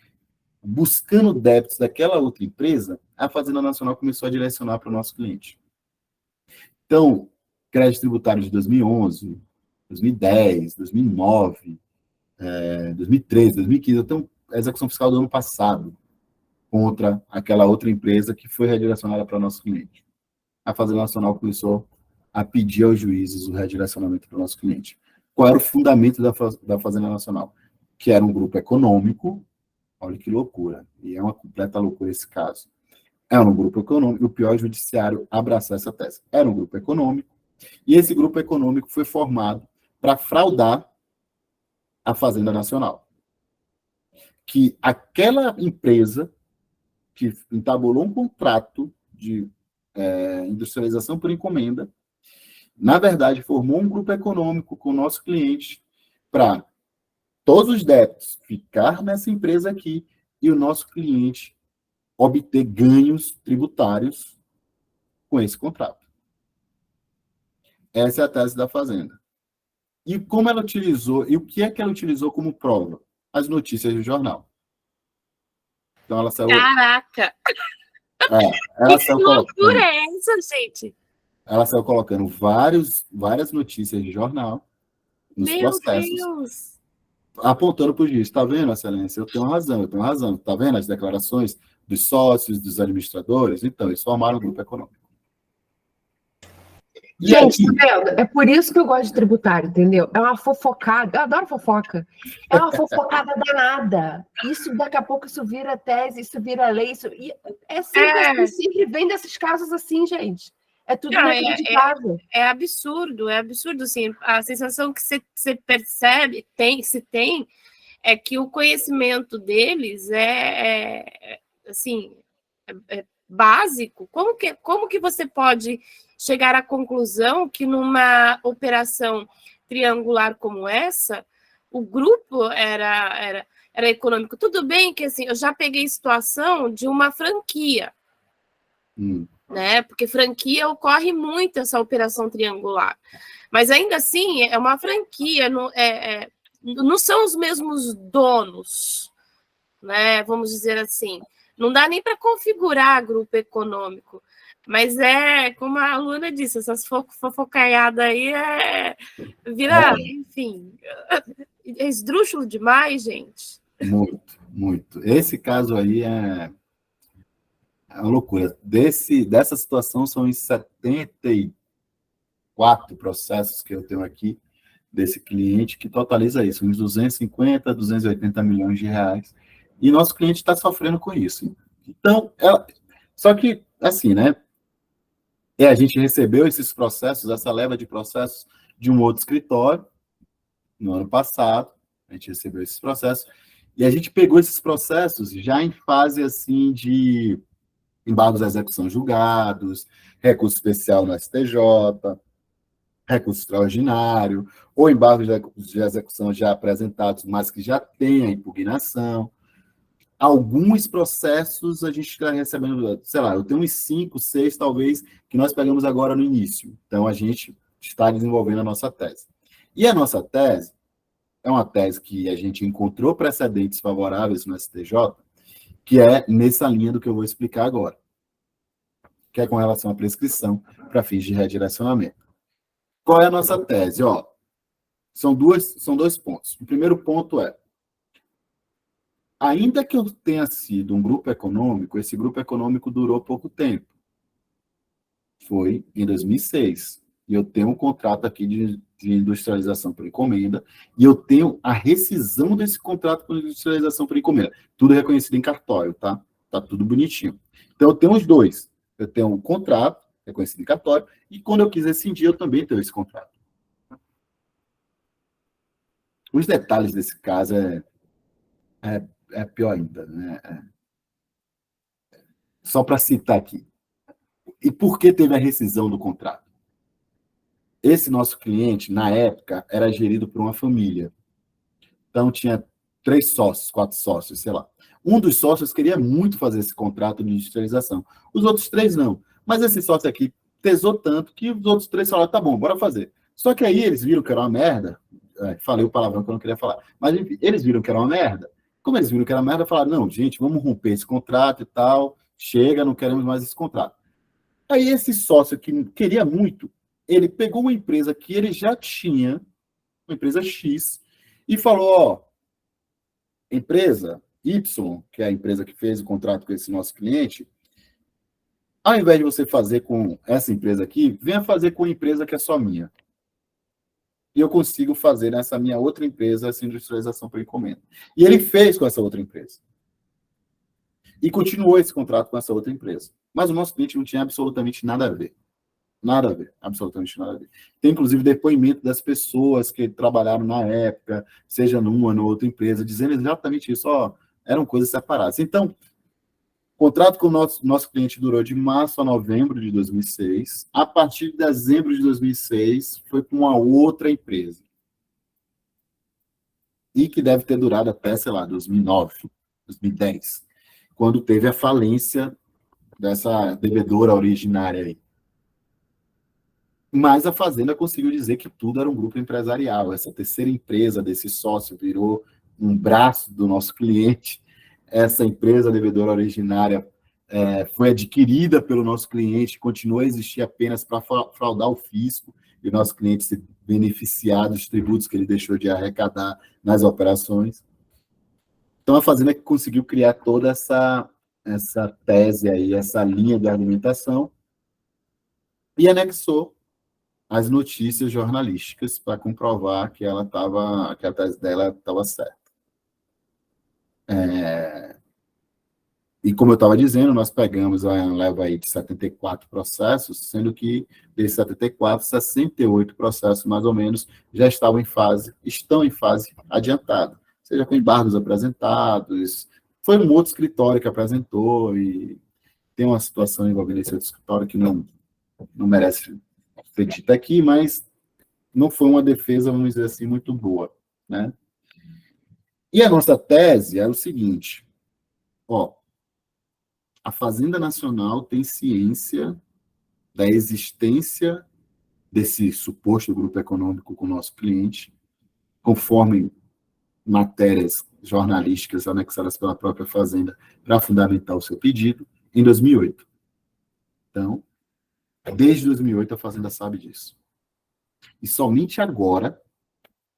buscando débitos daquela outra empresa, a Fazenda Nacional começou a direcionar para o nosso cliente. Então, crédito tributário de 2011, 2010, 2009, 2013, 2015, então, a execução fiscal do ano passado, contra aquela outra empresa que foi redirecionada para o nosso cliente. A Fazenda Nacional começou a pedir aos juízes o redirecionamento para o nosso cliente. Qual era o fundamento da Fazenda Nacional? Que era um grupo econômico, olha que loucura, e é uma completa loucura esse caso. Era um grupo econômico, o pior judiciário abraçar essa tese. Era um grupo econômico, e esse grupo econômico foi formado para fraudar a Fazenda Nacional. Que aquela empresa que entabulou um contrato de industrialização por encomenda, na verdade, formou um grupo econômico com o nosso cliente para todos os débitos ficar nessa empresa aqui e o nosso cliente obter ganhos tributários com esse contrato. Essa é a tese da Fazenda. E como ela utilizou, e o que é que ela utilizou como prova? As notícias do jornal. Então ela saiu... Caraca! Ela Que saiu loucura colocando, é essa, gente? ela saiu colocando várias notícias de jornal nos Meu processos, Deus! apontando para o juiz. Está vendo, Excelência? Eu tenho razão. Está vendo as declarações dos sócios, dos administradores? Então, eles formaram um grupo econômico. E Gente, aqui, tá vendo? É por isso que eu gosto de tributário, entendeu? É uma fofocada. Eu adoro fofoca. É uma fofocada danada. Isso, daqui a pouco, isso vira tese, isso vira lei. E é sempre assim, sempre vem desses casos assim, gente. É tudo inacreditável. É absurdo, assim, a sensação que você percebe, se tem, é que o conhecimento deles assim, básico. Como que você pode chegar à conclusão que numa operação triangular como essa, o grupo era econômico? Tudo bem que assim, eu já peguei situação de uma franquia, né? Porque franquia ocorre muito essa operação triangular. Mas ainda assim, é uma franquia, não são os mesmos donos, né? Vamos dizer assim. Não dá nem para configurar grupo econômico. Mas como a Luna disse, essas fofocaiadas aí enfim, é esdrúxulo demais, gente. muito, muito. Esse caso aí é uma loucura. Dessa situação, são os 74 processos que eu tenho aqui desse cliente, que totaliza isso, uns 250, 280 milhões de reais. E nosso cliente está sofrendo com isso. Então, só que, assim, né? A gente recebeu esses processos, essa leva de processos de um outro escritório, no ano passado, a gente recebeu esses processos, e a gente pegou esses processos já em fase, assim, de embargos à execução julgados, recurso especial no STJ, recurso extraordinário, ou embargos de execução já apresentados, mas que já tem a impugnação. Alguns processos a gente está recebendo, sei lá, eu tenho uns 5, 6, talvez, que nós pegamos agora no início. Então, a gente está desenvolvendo a nossa tese. E a nossa tese é uma tese que a gente encontrou precedentes favoráveis no STJ, que é nessa linha do que eu vou explicar agora, que é com relação à prescrição para fins de redirecionamento. Qual é a nossa tese? São dois pontos. O primeiro ponto é: ainda que eu tenha sido um grupo econômico, esse grupo econômico durou pouco tempo. Foi em 2006. E eu tenho um contrato aqui de industrialização por encomenda, e eu tenho a rescisão desse contrato por industrialização por encomenda. Tudo reconhecido em cartório, tá? Tá tudo bonitinho. Então, eu tenho os dois. Eu tenho um contrato reconhecido em cartório, e quando eu quiser rescindir, eu também tenho esse contrato. Os detalhes desse caso é pior ainda, né? Só para citar aqui. E por que teve a rescisão do contrato? Esse nosso cliente, na época, era gerido por uma família. Então, tinha 3 sócios, 4 sócios, sei lá. Um dos sócios queria muito fazer esse contrato de industrialização. Os outros 3 não. Mas esse sócio aqui pesou tanto que os outros 3 falaram, tá bom, bora fazer. Só que aí eles viram que era uma merda. Falei o palavrão que eu não queria falar. Mas enfim, eles viram que era uma merda. Como eles viram que era uma merda, falaram, não, gente, vamos romper esse contrato e tal. Chega, não queremos mais esse contrato. Aí esse sócio que queria muito, ele pegou uma empresa que ele já tinha, uma empresa X, e falou, ó, empresa Y, que é a empresa que fez o contrato com esse nosso cliente, ao invés de você fazer com essa empresa aqui, venha fazer com a empresa que é só minha. E eu consigo fazer nessa minha outra empresa essa industrialização por encomenda. E ele fez com essa outra empresa. E continuou esse contrato com essa outra empresa. Mas o nosso cliente não tinha absolutamente nada a ver. Nada a ver, absolutamente nada a ver. Tem, inclusive, depoimento das pessoas que trabalharam na época, seja numa ou na outra empresa, dizendo exatamente isso, ó, eram coisas separadas. Então, o contrato com o nosso cliente durou de março a novembro de 2006. A partir de dezembro de 2006, foi com uma outra empresa. E que deve ter durado até, sei lá, 2009, 2010, quando teve a falência dessa devedora originária aí. Mas a Fazenda conseguiu dizer que tudo era um grupo empresarial. Essa terceira empresa desse sócio virou um braço do nosso cliente. Essa empresa devedora originária foi adquirida pelo nosso cliente, continua a existir apenas para fraudar o fisco e o nosso cliente se beneficiar dos tributos que ele deixou de arrecadar nas operações. Então, a Fazenda conseguiu criar toda essa tese aí, essa linha de argumentação, e anexou as notícias jornalísticas para comprovar que que a tese dela estava certa. E como eu estava dizendo, nós pegamos a leva aí de 74 processos, sendo que desses 74, 68 processos, mais ou menos, já estão em fase adiantada, seja com embargos apresentados, foi um outro escritório que apresentou, e tem uma situação envolvendo esse outro escritório que não merece ser dita aqui, mas não foi uma defesa, vamos dizer assim, muito boa, né? E a nossa tese é o seguinte, ó, a Fazenda Nacional tem ciência da existência desse suposto grupo econômico com o nosso cliente, conforme matérias jornalísticas anexadas pela própria Fazenda para fundamentar o seu pedido, em 2008. Então, desde 2008 a Fazenda sabe disso. E somente agora,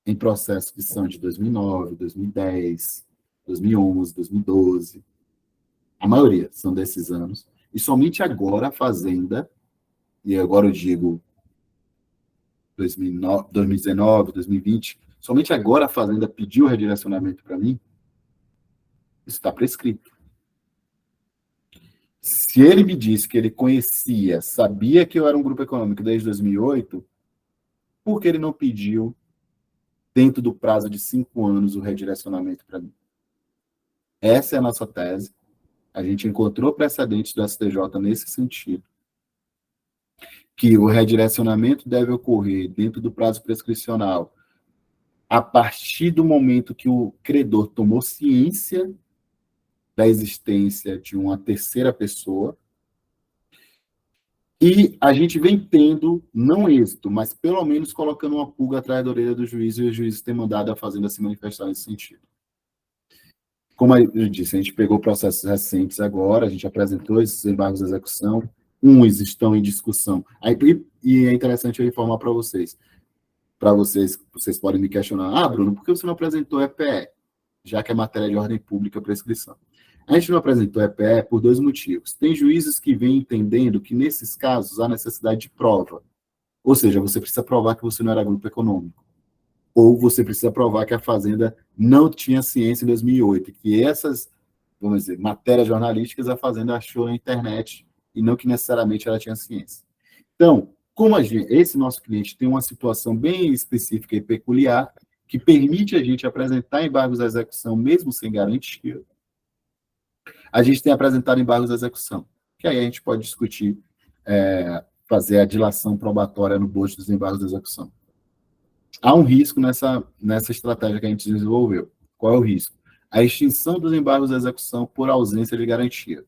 em processos que são de 2009, 2010, 2011, 2012, a maioria são desses anos, e somente agora a Fazenda, e agora eu digo 2019, 2020, somente agora a Fazenda pediu o redirecionamento para mim, isso está prescrito. Se ele me disse que ele conhecia, sabia que eu era um grupo econômico desde 2008, por que ele não pediu, dentro do prazo de 5 anos, o redirecionamento para mim? Essa é a nossa tese. A gente encontrou precedentes do STJ nesse sentido, que o redirecionamento deve ocorrer dentro do prazo prescricional a partir do momento que o credor tomou ciência da existência de uma terceira pessoa, e a gente vem tendo, não êxito, mas pelo menos colocando uma pulga atrás da orelha do juiz, e o juiz tem mandado a Fazenda se manifestar nesse sentido. Como eu disse, a gente pegou processos recentes agora, a gente apresentou esses embargos de execução, uns estão em discussão. E é interessante eu informar para vocês, vocês podem me questionar, Bruno, por que você não apresentou EPE, já que é matéria de ordem pública prescrição? A gente não apresentou EPE por 2 motivos. Tem juízes que vêm entendendo que, nesses casos, há necessidade de prova. Ou seja, você precisa provar que você não era grupo econômico. Ou você precisa provar que a Fazenda não tinha ciência em 2008, que essas, vamos dizer, matérias jornalísticas a Fazenda achou na internet e não que necessariamente ela tinha ciência. Então, como esse nosso cliente tem uma situação bem específica e peculiar, que permite a gente apresentar embargos à execução mesmo sem garantia, a gente tem apresentado embargos à execução, que aí a gente pode discutir, fazer a dilação probatória no bojo dos embargos à execução. Há um risco nessa estratégia que a gente desenvolveu. Qual é o risco? a extinção dos embargos de execução por ausência de garantia.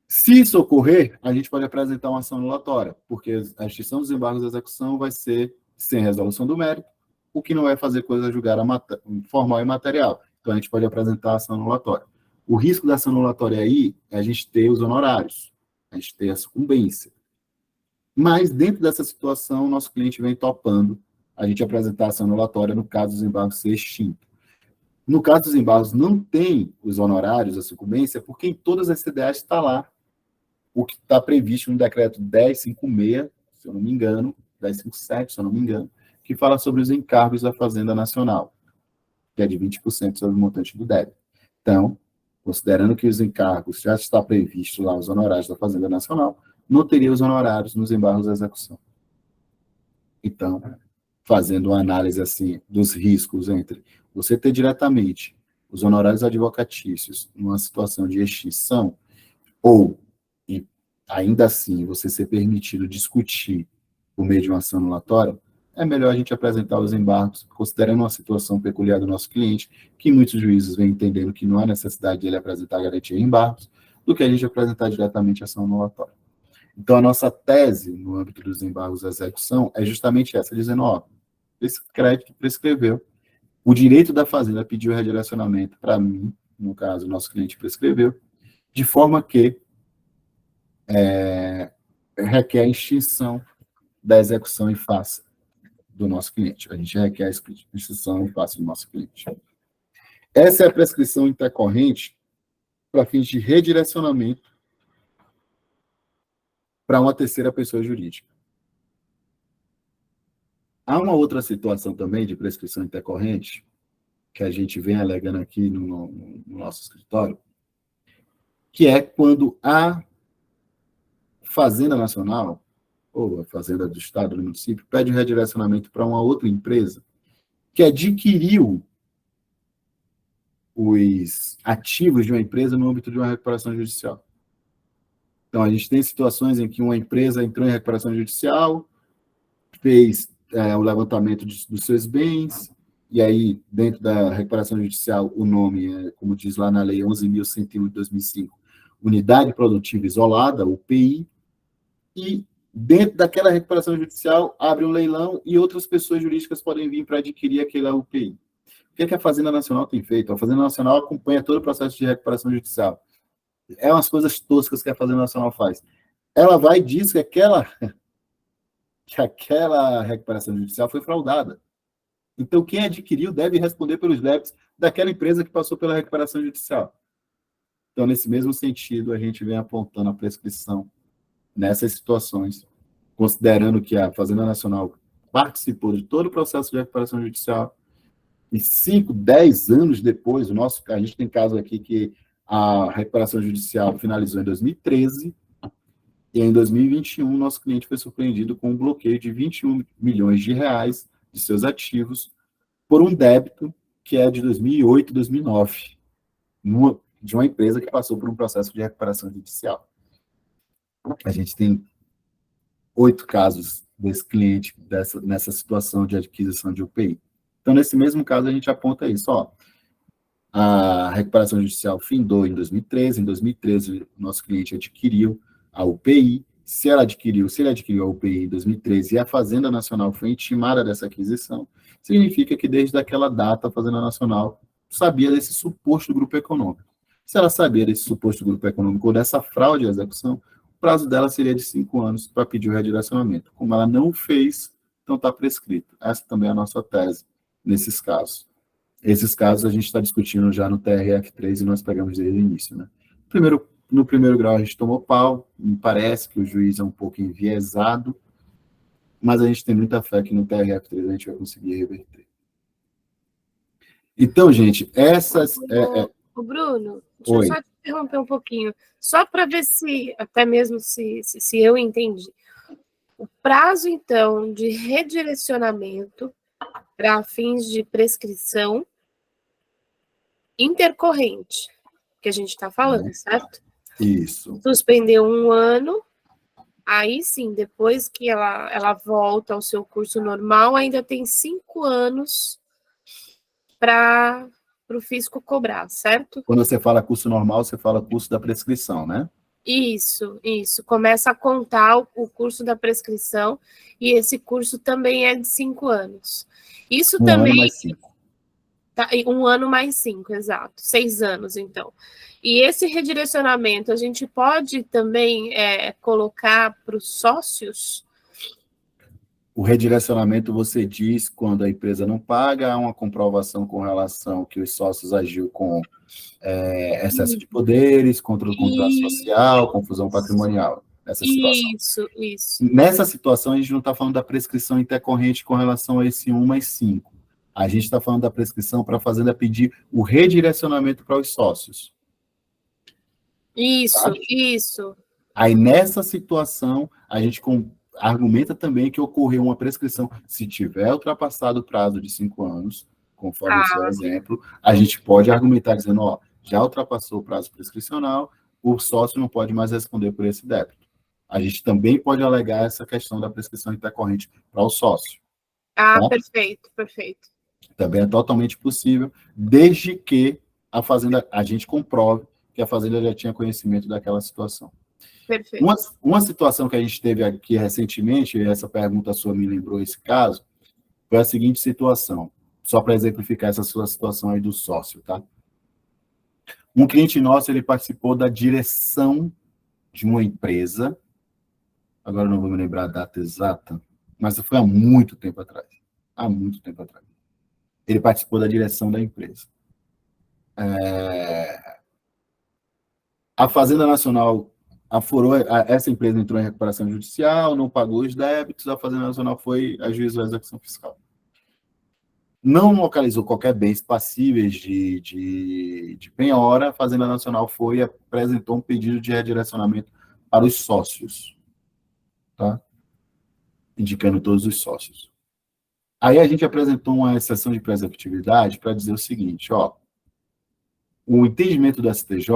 Se isso ocorrer, a gente pode apresentar uma ação anulatória, porque a extinção dos embargos de execução vai ser sem resolução do mérito, o que não vai fazer coisa julgar formal e material. Então, a gente pode apresentar a ação anulatória. O risco da ação anulatória aí é a gente ter os honorários, a gente ter a sucumbência. Mas, dentro dessa situação, o nosso cliente vem topando a gente apresentar a ação anulatória no caso dos embargos ser extinto. No caso dos embargos, não tem os honorários, a sucumbência, porque em todas as CDAs está lá o que está previsto no decreto 1056, se eu não me engano, 1057, se eu não me engano, que fala sobre os encargos da Fazenda Nacional, que é de 20% sobre o montante do débito. Então, considerando que os encargos já está previsto lá, os honorários da Fazenda Nacional, não teria os honorários nos embargos da execução. Então, fazendo uma análise assim dos riscos entre você ter diretamente os honorários advocatícios numa situação de extinção, ou e ainda assim você ser permitido discutir por meio de uma ação anulatória, é melhor a gente apresentar os embargos, considerando uma situação peculiar do nosso cliente, que muitos juízes vêm entendendo que não há necessidade de ele apresentar garantia em embargos, do que a gente apresentar diretamente a ação anulatória. Então, a nossa tese no âmbito dos embargos da execução é justamente essa, dizendo, ó, esse crédito prescreveu, o direito da Fazenda pediu redirecionamento para mim, no caso, o nosso cliente prescreveu, de forma que requer a extinção da execução em face do nosso cliente. A gente requer a extinção em face do nosso cliente. Essa é a prescrição intercorrente para fins de redirecionamento para uma terceira pessoa jurídica. Há uma outra situação também de prescrição intercorrente, que a gente vem alegando aqui no nosso escritório, que é quando a Fazenda Nacional, ou a Fazenda do Estado, do município, pede um redirecionamento para uma outra empresa que adquiriu os ativos de uma empresa no âmbito de uma recuperação judicial. Então, a gente tem situações em que uma empresa entrou em recuperação judicial, fez o levantamento dos seus bens, e aí, dentro da recuperação judicial, o nome é, como diz lá na Lei 11.101 de 2005, Unidade Produtiva Isolada, UPI, e dentro daquela recuperação judicial, abre um leilão e outras pessoas jurídicas podem vir para adquirir aquela UPI. O que a Fazenda Nacional tem feito? A Fazenda Nacional acompanha todo o processo de recuperação judicial. É umas coisas toscas que a Fazenda Nacional faz. Ela vai e diz que aquela recuperação judicial foi fraudada. Então, quem adquiriu deve responder pelos débitos daquela empresa que passou pela recuperação judicial. Então, nesse mesmo sentido, a gente vem apontando a prescrição nessas situações, considerando que a Fazenda Nacional participou de todo o processo de recuperação judicial e 5, 10 anos depois, a gente tem caso aqui que a recuperação judicial finalizou em 2013 e em 2021 nosso cliente foi surpreendido com um bloqueio de 21 milhões de reais de seus ativos por um débito que é de 2008 e 2009, de uma empresa que passou por um processo de recuperação judicial. A gente tem 8 casos desse cliente nessa situação de adquisição de UPI. Então, nesse mesmo caso, a gente aponta isso. Ó, a recuperação judicial findou em 2013. Em 2013, o nosso cliente adquiriu a UPI. Se ele adquiriu a UPI em 2013 e a Fazenda Nacional foi intimada dessa aquisição, significa que desde aquela data a Fazenda Nacional sabia desse suposto grupo econômico. Se ela sabia desse suposto grupo econômico ou dessa fraude à execução, o prazo dela seria de 5 anos para pedir o redirecionamento. Como ela não fez, então está prescrito. Essa também é a nossa tese nesses casos. Esses casos a gente está discutindo já no TRF3 e nós pegamos desde o início, né? No primeiro grau a gente tomou pau, me parece que o juiz é um pouco enviesado, mas a gente tem muita fé que no TRF3 a gente vai conseguir reverter. Então, gente, essas... Ô, Bruno, deixa eu só te interromper um pouquinho, só para ver se, até mesmo se eu entendi. O prazo, então, de redirecionamento para fins de prescrição intercorrente, que a gente está falando, certo? Isso. Suspendeu 1 ano, aí sim, depois que ela volta ao seu curso normal, ainda tem 5 anos para o fisco cobrar, certo? Quando você fala custo normal, você fala custo da prescrição, né? Isso. Começa a contar o curso da prescrição, e esse curso também é de 5 anos. Isso Um também... ano mais 5. Tá, 1 ano mais 5, exato. 6 anos, então. E esse redirecionamento, a gente pode também colocar para os sócios? O redirecionamento, você diz, quando a empresa não paga, há uma comprovação com relação que os sócios agiu com excesso de poderes, contra o contrato social, confusão patrimonial. Essa situação. Isso. Nessa situação, a gente não está falando da prescrição intercorrente com relação a esse 1 mais 5. A gente está falando da prescrição para a fazenda pedir o redirecionamento para os sócios. Isso. Aí, nessa situação, a gente argumenta também que ocorreu uma prescrição. Se tiver ultrapassado o prazo de 5 anos, conforme o seu exemplo, a gente pode argumentar dizendo, já ultrapassou o prazo prescricional, o sócio não pode mais responder por esse débito. A gente também pode alegar essa questão da prescrição intercorrente para o sócio. Tá? Perfeito. Também é totalmente possível, desde que a gente comprove que a fazenda já tinha conhecimento daquela situação. Perfeito. Uma situação que a gente teve aqui recentemente, e essa pergunta sua me lembrou esse caso, foi a seguinte situação, só para exemplificar essa sua situação aí do sócio, tá? Um cliente nosso, ele participou da direção de uma empresa, agora não vou me lembrar a data exata, mas foi há muito tempo atrás. Ele participou da direção da empresa. A Fazenda Nacional afurou, essa empresa entrou em recuperação judicial, não pagou os débitos, a Fazenda Nacional foi ajuizou a execução fiscal. Não localizou qualquer bens passíveis de penhora, a Fazenda Nacional foi e apresentou um pedido de redirecionamento para os sócios, tá? Indicando todos os sócios. Aí a gente apresentou uma exceção de preservatividade para dizer o seguinte, o entendimento do STJ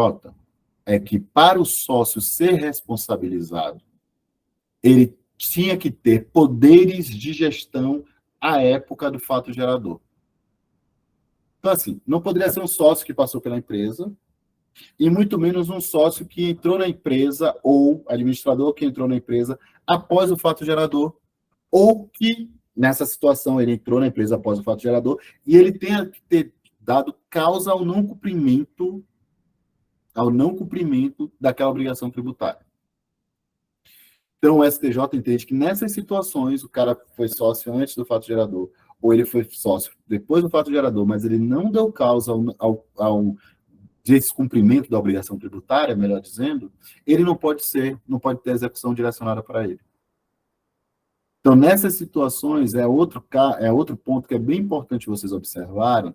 é que para o sócio ser responsabilizado, ele tinha que ter poderes de gestão à época do fato gerador. Então, assim, não poderia ser um sócio que passou pela empresa, e muito menos um sócio que entrou na empresa, ou administrador que entrou na empresa após o fato gerador, ou que, nessa situação, ele entrou na empresa após o fato gerador, e ele tenha que ter dado causa ao não cumprimento daquela obrigação tributária. Então, o STJ entende que nessas situações, o cara foi sócio antes do fato gerador, ou ele foi sócio depois do fato gerador, mas ele não deu causa ao descumprimento da obrigação tributária, melhor dizendo, ele não pode ter execução direcionada para ele. Então, nessas situações, é outro ponto que é bem importante vocês observarem,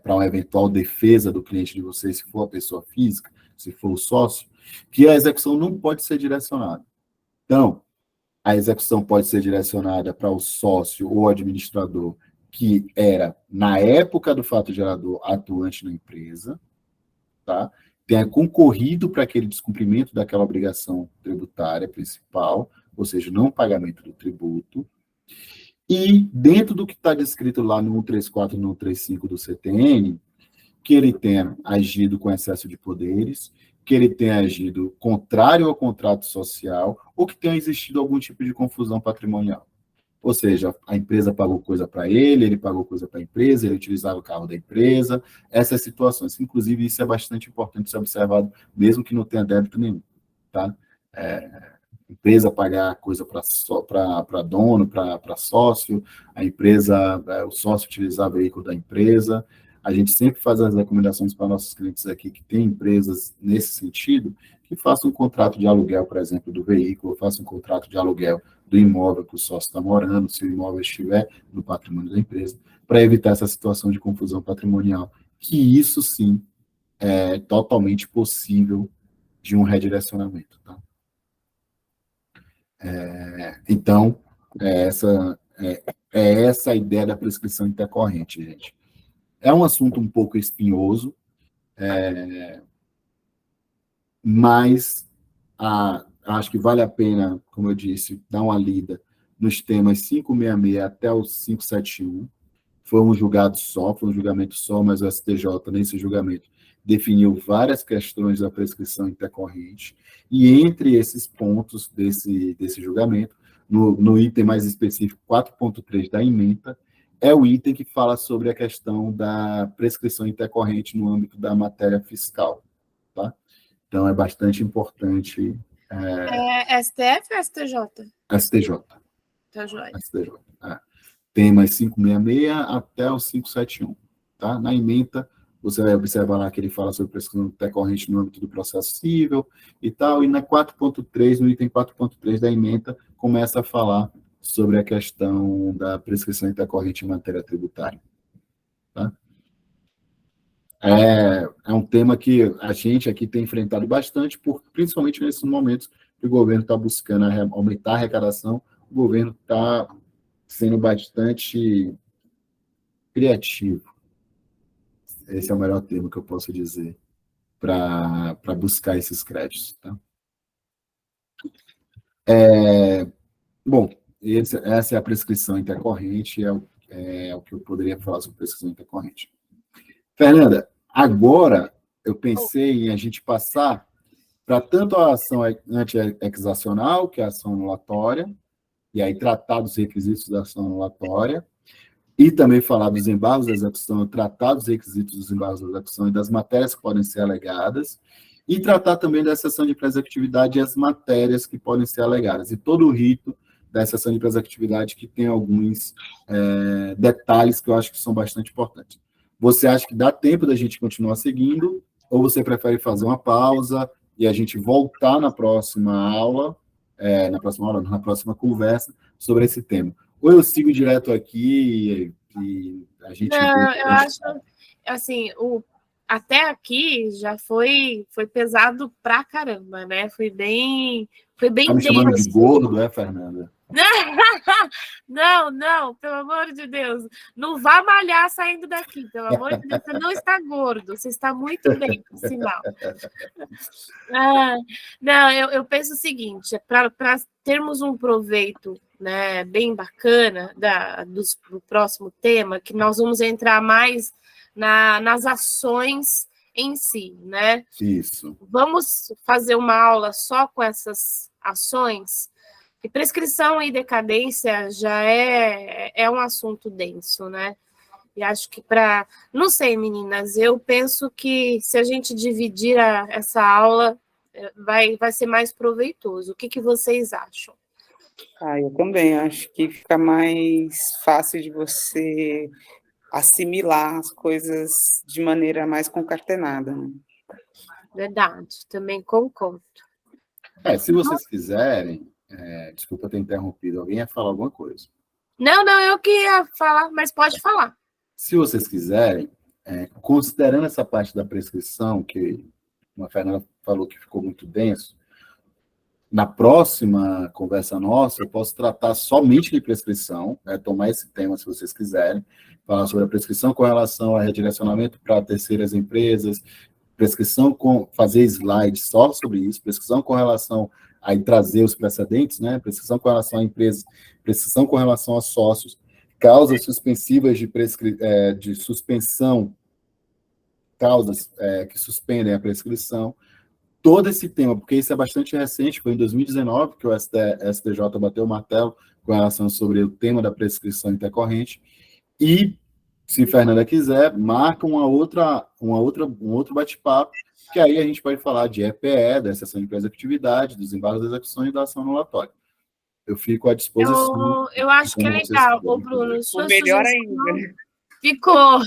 para uma eventual defesa do cliente de vocês, se for a pessoa física, se for o sócio, que a execução não pode ser direcionada. Então, a execução pode ser direcionada para o sócio ou administrador que era, na época do fato gerador, atuante na empresa, tá? Tenha concorrido para aquele descumprimento daquela obrigação tributária principal, ou seja, não pagamento do tributo, e dentro do que está descrito lá no 134 e no 135 do CTN, que ele tenha agido com excesso de poderes, que ele tenha agido contrário ao contrato social, ou que tenha existido algum tipo de confusão patrimonial. Ou seja, a empresa pagou coisa para ele pagou coisa para a empresa, ele utilizava o carro da empresa, essas situações. Inclusive, isso é bastante importante ser observado, mesmo que não tenha débito nenhum, tá? Empresa pagar coisa para dono, para sócio, a empresa, o sócio utilizar veículo da empresa. A gente sempre faz as recomendações para nossos clientes aqui que têm empresas nesse sentido, que façam um contrato de aluguel, por exemplo, do veículo, façam um contrato de aluguel do imóvel que o sócio está morando, se o imóvel estiver no patrimônio da empresa, para evitar essa situação de confusão patrimonial, que isso sim é totalmente possível de um redirecionamento, tá? Então, essa a ideia da prescrição intercorrente, gente. É um assunto um pouco espinhoso, mas acho que vale a pena, como eu disse, dar uma lida nos temas 566 até o 571, foi um julgado só, foi um julgamento só, mas o STJ, nesse julgamento, definiu várias questões da prescrição intercorrente, e entre esses pontos desse julgamento, no item mais específico 4.3 da ementa, é o item que fala sobre a questão da prescrição intercorrente no âmbito da matéria fiscal. Tá? Então, é bastante importante. STF ou STJ? STJ. Tá joia. STJ. Temas 566 até o 571. Tá? Na ementa, você vai observar lá que ele fala sobre prescrição intercorrente no âmbito do processo civil e tal, e na 4.3, no item 4.3 da ementa, começa a falar sobre a questão da prescrição intercorrente em matéria tributária. Tá? É um tema que a gente aqui tem enfrentado bastante, principalmente nesses momentos que o governo está buscando aumentar a arrecadação, o governo está sendo bastante criativo. Esse é o melhor termo que eu posso dizer para buscar esses créditos. Tá? Bom, essa é a prescrição intercorrente, é o que eu poderia falar sobre prescrição intercorrente. Fernanda, agora eu pensei em a gente passar para tanto a ação anti-exacional, que é a ação anulatória, e aí tratar dos requisitos da ação anulatória, e também falar dos embargos da execução, tratar dos requisitos dos embargos da execução e das matérias que podem ser alegadas, e tratar também da exceção de pré-executividade e as matérias que podem ser alegadas, e todo o rito da exceção de pré-executividade, que tem alguns detalhes que eu acho que são bastante importantes. Você acha que dá tempo da gente continuar seguindo, ou você prefere fazer uma pausa e a gente voltar na próxima aula, na próxima conversa, sobre esse tema? Ou eu sigo direto aqui e a gente... Não, eu acho, assim, até aqui já foi pesado pra caramba, né? Foi bem tá me chamando de gordo, Fernanda? Não, pelo amor de Deus. Não vá malhar saindo daqui, pelo amor de Deus. Você não está gordo, você está muito bem, por sinal. Não, eu penso o seguinte, para termos um proveito, né, bem bacana do próximo tema, que nós vamos entrar mais nas ações em si, né? Isso. Vamos fazer uma aula só com essas ações? E prescrição e decadência já é um assunto denso, né? E acho que não sei, meninas, eu penso que se a gente dividir essa aula, vai ser mais proveitoso. O que vocês acham? Eu também acho que fica mais fácil de você assimilar as coisas de maneira mais concatenada. Né? Verdade, também concordo. Se vocês quiserem... desculpa ter interrompido, alguém ia falar alguma coisa. Não, eu que ia falar, mas pode falar. Se vocês quiserem, considerando essa parte da prescrição, que a Fernanda falou que ficou muito denso, na próxima conversa nossa, eu posso tratar somente de prescrição, tomar esse tema, se vocês quiserem, falar sobre a prescrição com relação a redirecionamento para terceiras empresas, prescrição fazer slides só sobre isso, prescrição com relação a trazer os precedentes, né? Prescrição com relação a empresas, prescrição com relação a sócios, causas suspensivas de suspensão, causas que suspendem a prescrição, todo esse tema, porque isso é bastante recente, foi em 2019 que o STJ bateu o martelo com relação sobre o tema da prescrição intercorrente, e, se Fernanda quiser, marca um outro bate-papo, que aí a gente pode falar de EPE, da exceção de pré-executividade, dos embargos da execução e da ação anulatória. Eu fico à disposição. Eu acho que é legal, Bruno. O melhor ainda. Ficou.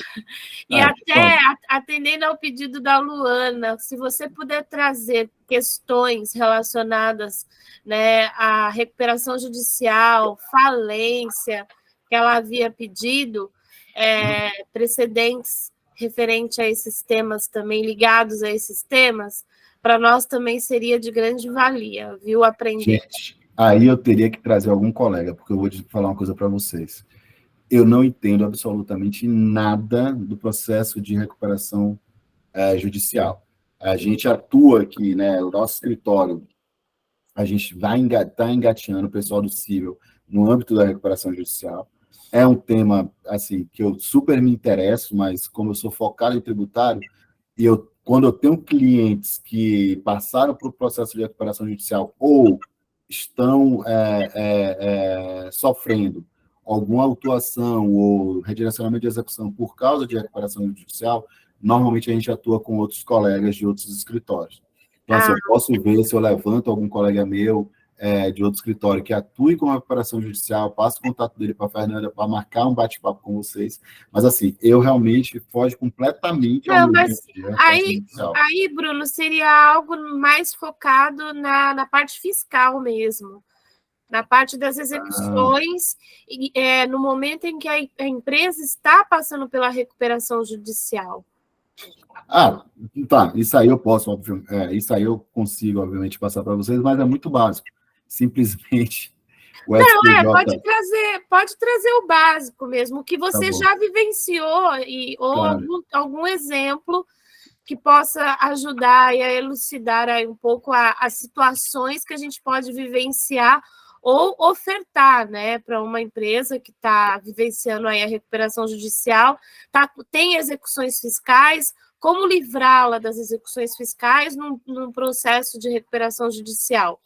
E até atendendo ao pedido da Luana, se você puder trazer questões relacionadas, né, à recuperação judicial, falência, que ela havia pedido, precedentes referente a esses temas também, ligados a esses temas, para nós também seria de grande valia, viu? Aprender. Gente, aí eu teria que trazer algum colega, porque eu vou falar uma coisa para vocês. Eu não entendo absolutamente nada do processo de recuperação judicial. A gente atua aqui, né, o nosso escritório, a gente vai engateando o pessoal do cível no âmbito da recuperação judicial. é um tema assim que eu super me interesso, mas como eu sou focado em tributário, e quando eu tenho clientes que passaram por processo de recuperação judicial ou estão sofrendo alguma autuação ou redirecionamento de execução por causa de recuperação judicial, normalmente a gente atua com outros colegas de outros escritórios. Então, assim, eu posso ver se eu levanto algum colega meu de outro escritório que atue com a recuperação judicial, passo o contato dele para a Fernanda para marcar um bate-papo com vocês. Mas, assim, eu realmente foge completamente ao meu dia a dia. Aí, Bruno, seria algo mais focado na parte fiscal mesmo, na parte das execuções, no momento em que a empresa está passando pela recuperação judicial. Tá, isso aí eu posso, óbvio, isso aí eu consigo, obviamente, passar para vocês, mas é muito básico. Simplesmente o STJ... pode trazer o básico mesmo, o que você já vivenciou, ou Claro. algum exemplo que possa ajudar e a elucidar aí um pouco as situações que a gente pode vivenciar ou ofertar, né, para uma empresa que está vivenciando aí a recuperação judicial, tem execuções fiscais, como livrá-la das execuções fiscais num processo de recuperação judicial.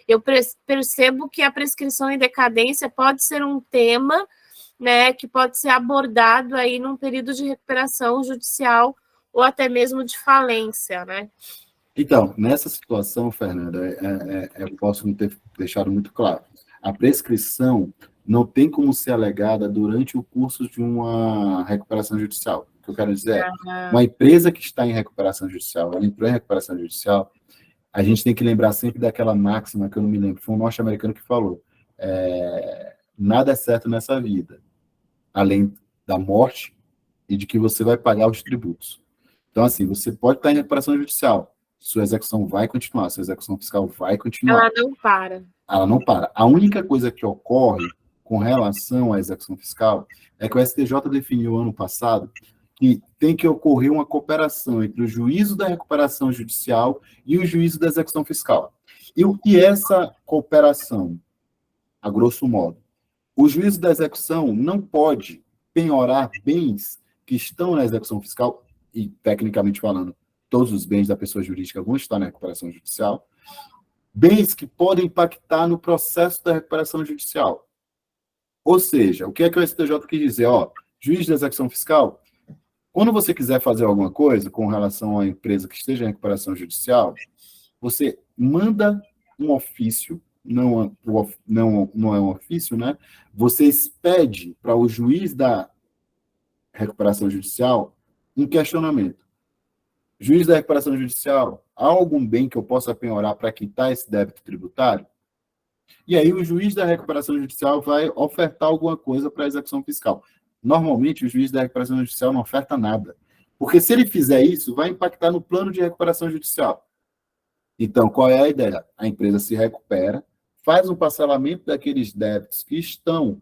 Eu percebo que a prescrição em decadência pode ser um tema, né, que pode ser abordado aí num período de recuperação judicial ou até mesmo de falência, né? Então, nessa situação, Fernanda, eu posso não ter deixado muito claro. A prescrição não tem como ser alegada durante o curso de uma recuperação judicial. O que eu quero dizer é, uma empresa que está em recuperação judicial, ela entrou em recuperação judicial, a gente tem que lembrar sempre daquela máxima que eu não me lembro, foi um norte-americano que falou, nada é certo nessa vida, além da morte e de que você vai pagar os tributos. Então, assim, você pode estar em recuperação judicial, sua execução vai continuar, sua execução fiscal vai continuar. Ela não para. Ela não para. A única coisa que ocorre com relação à execução fiscal é que o STJ definiu ano passado que tem que ocorrer uma cooperação entre o juízo da recuperação judicial e o juízo da execução fiscal. E o que é essa cooperação, a grosso modo? O juízo da execução não pode penhorar bens que estão na execução fiscal, e tecnicamente falando, todos os bens da pessoa jurídica vão estar na recuperação judicial, bens que podem impactar no processo da recuperação judicial. Ou seja, o que é que o STJ quis dizer? Juiz da execução fiscal, quando você quiser fazer alguma coisa com relação à empresa que esteja em recuperação judicial, você manda um ofício, não é um ofício, né? Você expede para o juiz da recuperação judicial um questionamento. Juiz da recuperação judicial, há algum bem que eu possa penhorar para quitar esse débito tributário? E aí o juiz da recuperação judicial vai ofertar alguma coisa para a execução fiscal. Normalmente, o juiz da recuperação judicial não oferta nada. Porque se ele fizer isso, vai impactar no plano de recuperação judicial. Então, qual é a ideia? A empresa se recupera, faz um parcelamento daqueles débitos que estão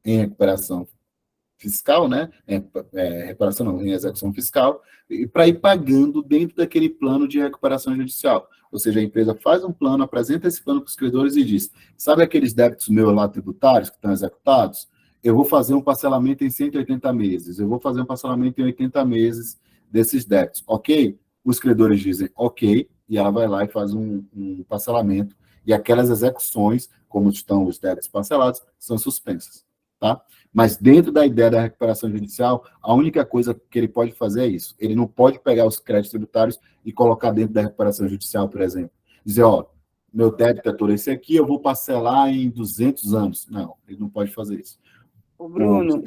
em recuperação fiscal, né? Recuperação não, em execução fiscal, para ir pagando dentro daquele plano de recuperação judicial. Ou seja, a empresa faz um plano, apresenta esse plano para os credores e diz, sabe aqueles débitos meus lá tributários que estão executados? Eu vou fazer um parcelamento em 180 meses, eu vou fazer um parcelamento em 80 meses desses débitos, ok? Os credores dizem ok, e ela vai lá e faz um parcelamento, e aquelas execuções, como estão os débitos parcelados, são suspensas, tá? Mas dentro da ideia da recuperação judicial, a única coisa que ele pode fazer é isso. Ele não pode pegar os créditos tributários e colocar dentro da recuperação judicial, por exemplo. Dizer, meu débito é todo esse aqui, eu vou parcelar em 200 anos. Não, ele não pode fazer isso. O Bruno,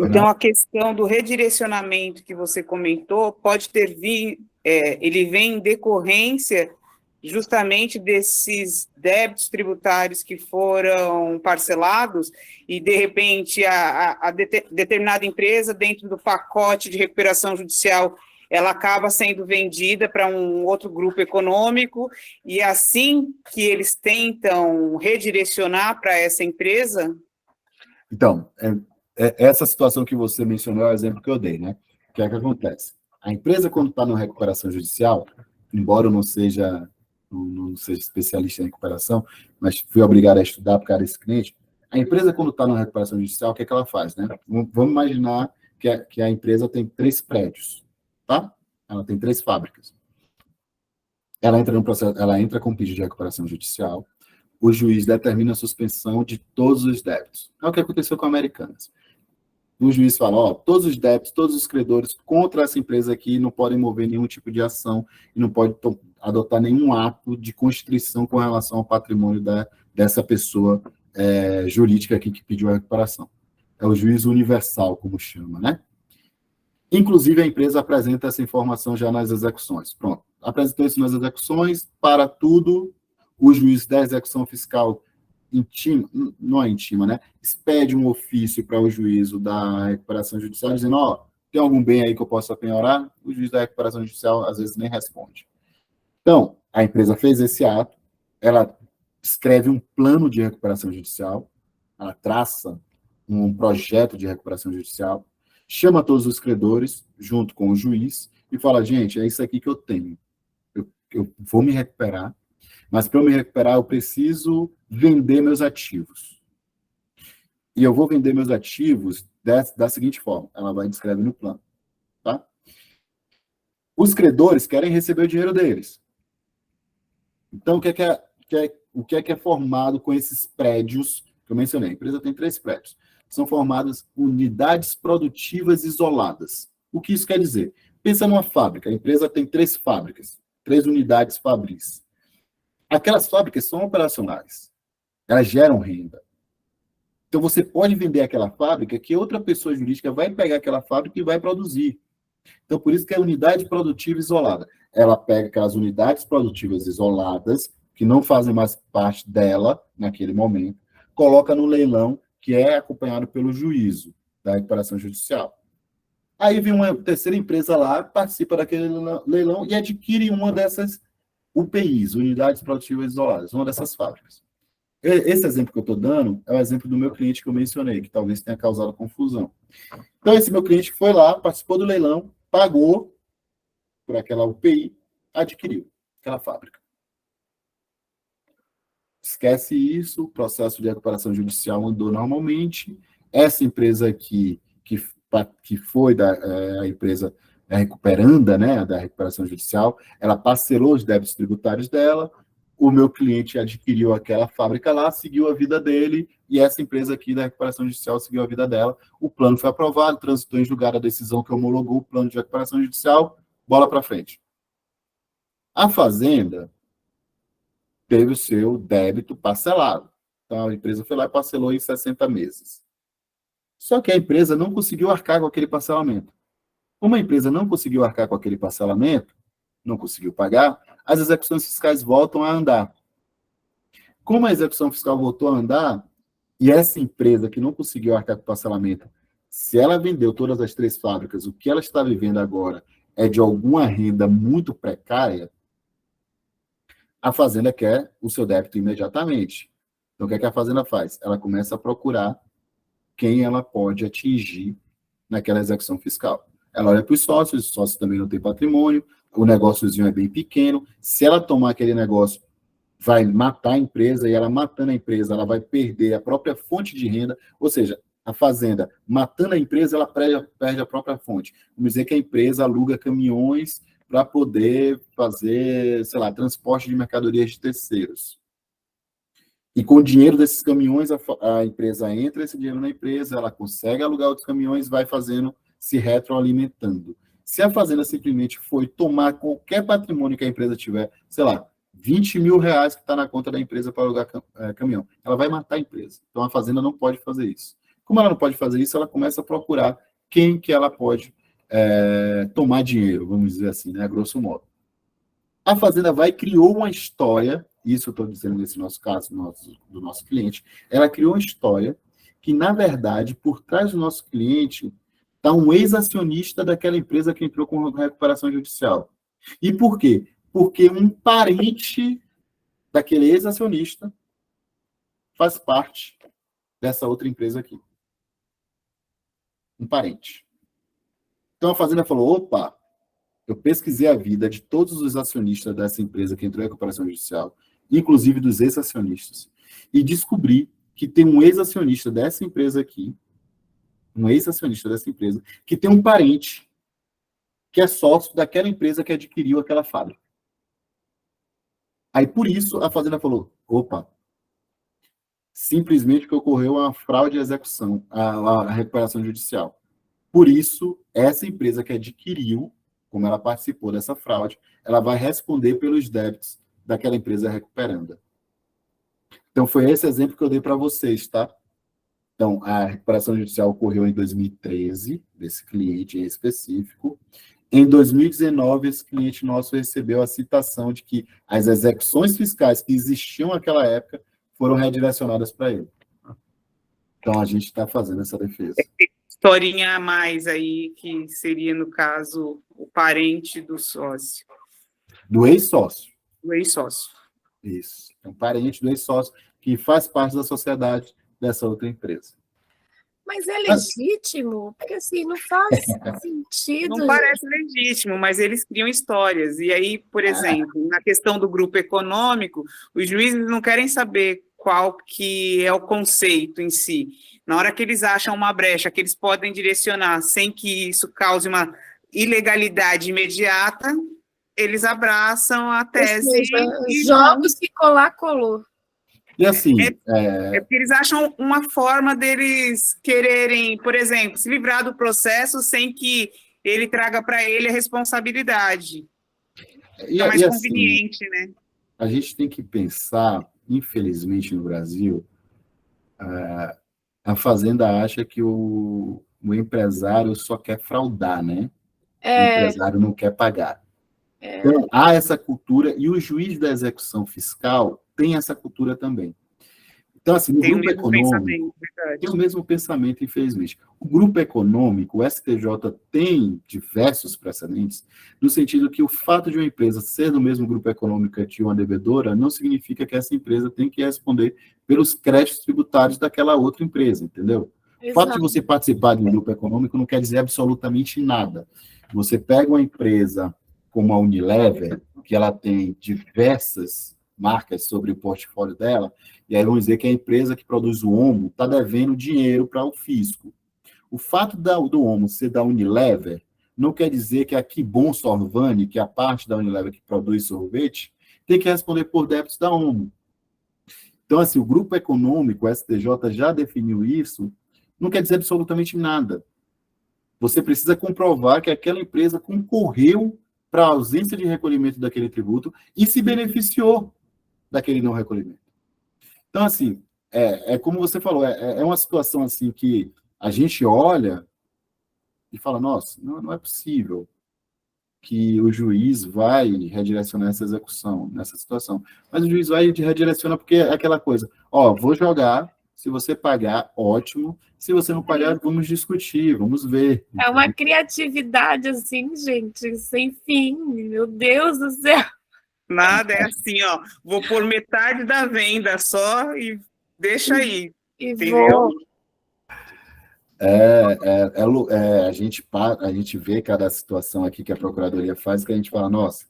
então a questão do redirecionamento que você comentou pode ele vem em decorrência justamente desses débitos tributários que foram parcelados e, de repente, a determinada empresa, dentro do pacote de recuperação judicial, ela acaba sendo vendida para um outro grupo econômico e assim que eles tentam redirecionar para essa empresa? Então, essa situação que você mencionou é o exemplo que eu dei, né? O que é que acontece? A empresa, quando está numa recuperação judicial, embora eu não seja especialista em recuperação, mas fui obrigado a estudar por causa desse cliente, A empresa, quando está na recuperação judicial, o que é que ela faz, né? Vamos imaginar que a empresa tem 3 prédios, tá? Ela tem 3 fábricas. Ela entra no processo, ela entra com pedido de recuperação judicial, o juiz determina a suspensão de todos os débitos. É o que aconteceu com a Americanas. O juiz fala, ó, todos os débitos, todos os credores contra essa empresa aqui não podem mover nenhum tipo de ação e não pode adotar nenhum ato de constrição com relação ao patrimônio dessa pessoa jurídica aqui que pediu a recuperação. É o juízo universal, como chama, né? Inclusive, a empresa apresenta essa informação já nas execuções. Pronto. Apresentou isso nas execuções, para tudo, o juiz da execução fiscal não é intima, né? Expede um ofício para o juízo da recuperação judicial, dizendo, ó, tem algum bem aí que eu possa penhorar? O juiz da recuperação judicial, às vezes, nem responde. Então, a empresa fez esse ato, ela escreve um plano de recuperação judicial, ela traça um projeto de recuperação judicial, chama todos os credores, junto com o juiz, e fala, gente, é isso aqui que eu tenho. Eu vou me recuperar, mas para eu me recuperar, eu preciso vender meus ativos. E eu vou vender meus ativos da seguinte forma, ela vai descrever no plano, tá? Os credores querem receber o dinheiro deles. Então, o que é formado com esses prédios que eu mencionei? A empresa tem 3 prédios. São formadas unidades produtivas isoladas. O que isso quer dizer? Pensa numa fábrica. A empresa tem 3 fábricas, 3 unidades fabris. Aquelas fábricas são operacionais. Elas geram renda. Então, você pode vender aquela fábrica que outra pessoa jurídica vai pegar aquela fábrica e vai produzir. Então, por isso que é unidade produtiva isolada. Ela pega aquelas unidades produtivas isoladas, que não fazem mais parte dela naquele momento, coloca no leilão, que é acompanhado pelo juízo da recuperação judicial. Aí vem uma terceira empresa lá, participa daquele leilão e adquire uma dessas UPIs, unidades produtivas isoladas, uma dessas fábricas. Esse exemplo que eu estou dando é o exemplo do meu cliente que eu mencionei, que talvez tenha causado confusão. Então, esse meu cliente foi lá, participou do leilão, pagou por aquela UPI, adquiriu aquela fábrica. Esquece isso, o processo de recuperação judicial andou normalmente. Essa empresa aqui, que foi a empresa recuperanda, né, da recuperação judicial, ela parcelou os débitos tributários dela, o meu cliente adquiriu aquela fábrica lá, seguiu a vida dele, e essa empresa aqui da recuperação judicial seguiu a vida dela. O plano foi aprovado, transitou em julgado a decisão que homologou o plano de recuperação judicial, bola para frente. A Fazenda teve o seu débito parcelado. Então, a empresa foi lá e parcelou em 60 meses. Só que a empresa não conseguiu arcar com aquele parcelamento. Como a empresa não conseguiu arcar com aquele parcelamento, não conseguiu pagar, as execuções fiscais voltam a andar. Como a execução fiscal voltou a andar, e essa empresa que não conseguiu arcar com o parcelamento, se ela vendeu todas as 3 fábricas, o que ela está vivendo agora é de alguma renda muito precária, a Fazenda quer o seu débito imediatamente. Então, o que é que a Fazenda faz? Ela começa a procurar quem ela pode atingir naquela execução fiscal. Ela olha para os sócios também não têm patrimônio, o negóciozinho é bem pequeno. Se ela tomar aquele negócio, vai matar a empresa, e ela matando a empresa, ela vai perder a própria fonte de renda, ou seja, a Fazenda, matando a empresa, ela perde a própria fonte. Vamos dizer que a empresa aluga caminhões para poder fazer, sei lá, transporte de mercadorias de terceiros. E com o dinheiro desses caminhões, a empresa entra esse dinheiro na empresa, ela consegue alugar outros caminhões, vai fazendo, se retroalimentando. Se a Fazenda simplesmente foi tomar qualquer patrimônio que a empresa tiver, sei lá, 20 mil reais que está na conta da empresa para alugar caminhão, ela vai matar a empresa. Então, a Fazenda não pode fazer isso. Como ela não pode fazer isso, ela começa a procurar quem que ela pode tomar dinheiro, vamos dizer assim, né, grosso modo. A Fazenda criou uma história, isso eu estou dizendo nesse nosso caso, do nosso cliente, ela criou uma história que, na verdade, por trás do nosso cliente, está um ex-acionista daquela empresa que entrou com recuperação judicial. E por quê? Porque um parente daquele ex-acionista faz parte dessa outra empresa aqui. Um parente. Então a Fazenda falou, opa, eu pesquisei a vida de todos os acionistas dessa empresa que entrou em recuperação judicial, inclusive dos ex-acionistas, e descobri que tem um ex-acionista dessa empresa aqui, um ex-acionista dessa empresa, que tem um parente que é sócio daquela empresa que adquiriu aquela fábrica. Aí, por isso, a Fazenda falou, opa, simplesmente que ocorreu uma fraude de execução, a recuperação judicial. Por isso, essa empresa que adquiriu, como ela participou dessa fraude, ela vai responder pelos débitos daquela empresa recuperanda. Então, foi esse exemplo que eu dei para vocês, tá? Então, a recuperação judicial ocorreu em 2013, desse cliente em específico. Em 2019, esse cliente nosso recebeu a citação de que as execuções fiscais que existiam naquela época foram redirecionadas para ele. Então, a gente está fazendo essa defesa. Historinha a mais aí, que seria, no caso, o parente do sócio. Do ex-sócio. Do ex-sócio. Isso. É um parente do ex-sócio que faz parte da sociedade dessa outra empresa. Mas é legítimo? Porque assim, não faz sentido. Não parece legítimo, mas eles criam histórias. E aí, por exemplo, na questão do grupo econômico, os juízes não querem saber qual que é o conceito em si. Na hora que eles acham uma brecha que eles podem direcionar sem que isso cause uma ilegalidade imediata, eles abraçam a tese. Jogos que colar, colou. E assim... É porque eles acham uma forma deles quererem, por exemplo, se livrar do processo sem que ele traga para ele a responsabilidade. É mais conveniente, assim, né? A gente tem que pensar, infelizmente, no Brasil, a Fazenda acha que o empresário só quer fraudar, né? O empresário não quer pagar. Então, há essa cultura, e o juiz da execução fiscal tem essa cultura também. Então, assim, no grupo econômico, tem o mesmo pensamento, infelizmente. O grupo econômico, o STJ, tem diversos precedentes, no sentido que o fato de uma empresa ser do mesmo grupo econômico que uma devedora, não significa que essa empresa tem que responder pelos créditos tributários daquela outra empresa, entendeu? Exato. O fato de você participar de um grupo econômico não quer dizer absolutamente nada. Você pega uma empresa como a Unilever, que ela tem diversas marcas sobre o portfólio dela, e aí vamos dizer que a empresa que produz o Omo está devendo dinheiro para o fisco. O fato do Omo ser da Unilever não quer dizer que a Kibon Sorvani, que é a parte da Unilever que produz sorvete, tem que responder por débitos da Omo. Então, assim, o grupo econômico, o STJ, já definiu isso, não quer dizer absolutamente nada. Você precisa comprovar que aquela empresa concorreu para a ausência de recolhimento daquele tributo e se beneficiou daquele não recolhimento. Então, assim, como você falou, é uma situação assim que a gente olha e fala, nossa, não é possível que o juiz vai redirecionar essa execução nessa situação. Mas o juiz vai e redireciona porque é aquela coisa, vou jogar, se você pagar, ótimo, se você não pagar, vamos discutir, vamos ver. É uma criatividade, assim, gente, sem fim, meu Deus do céu. Nada, é assim, vou pôr metade da venda só e deixa aí, entendeu? A gente vê cada situação aqui que a Procuradoria faz, que a gente fala, nossa,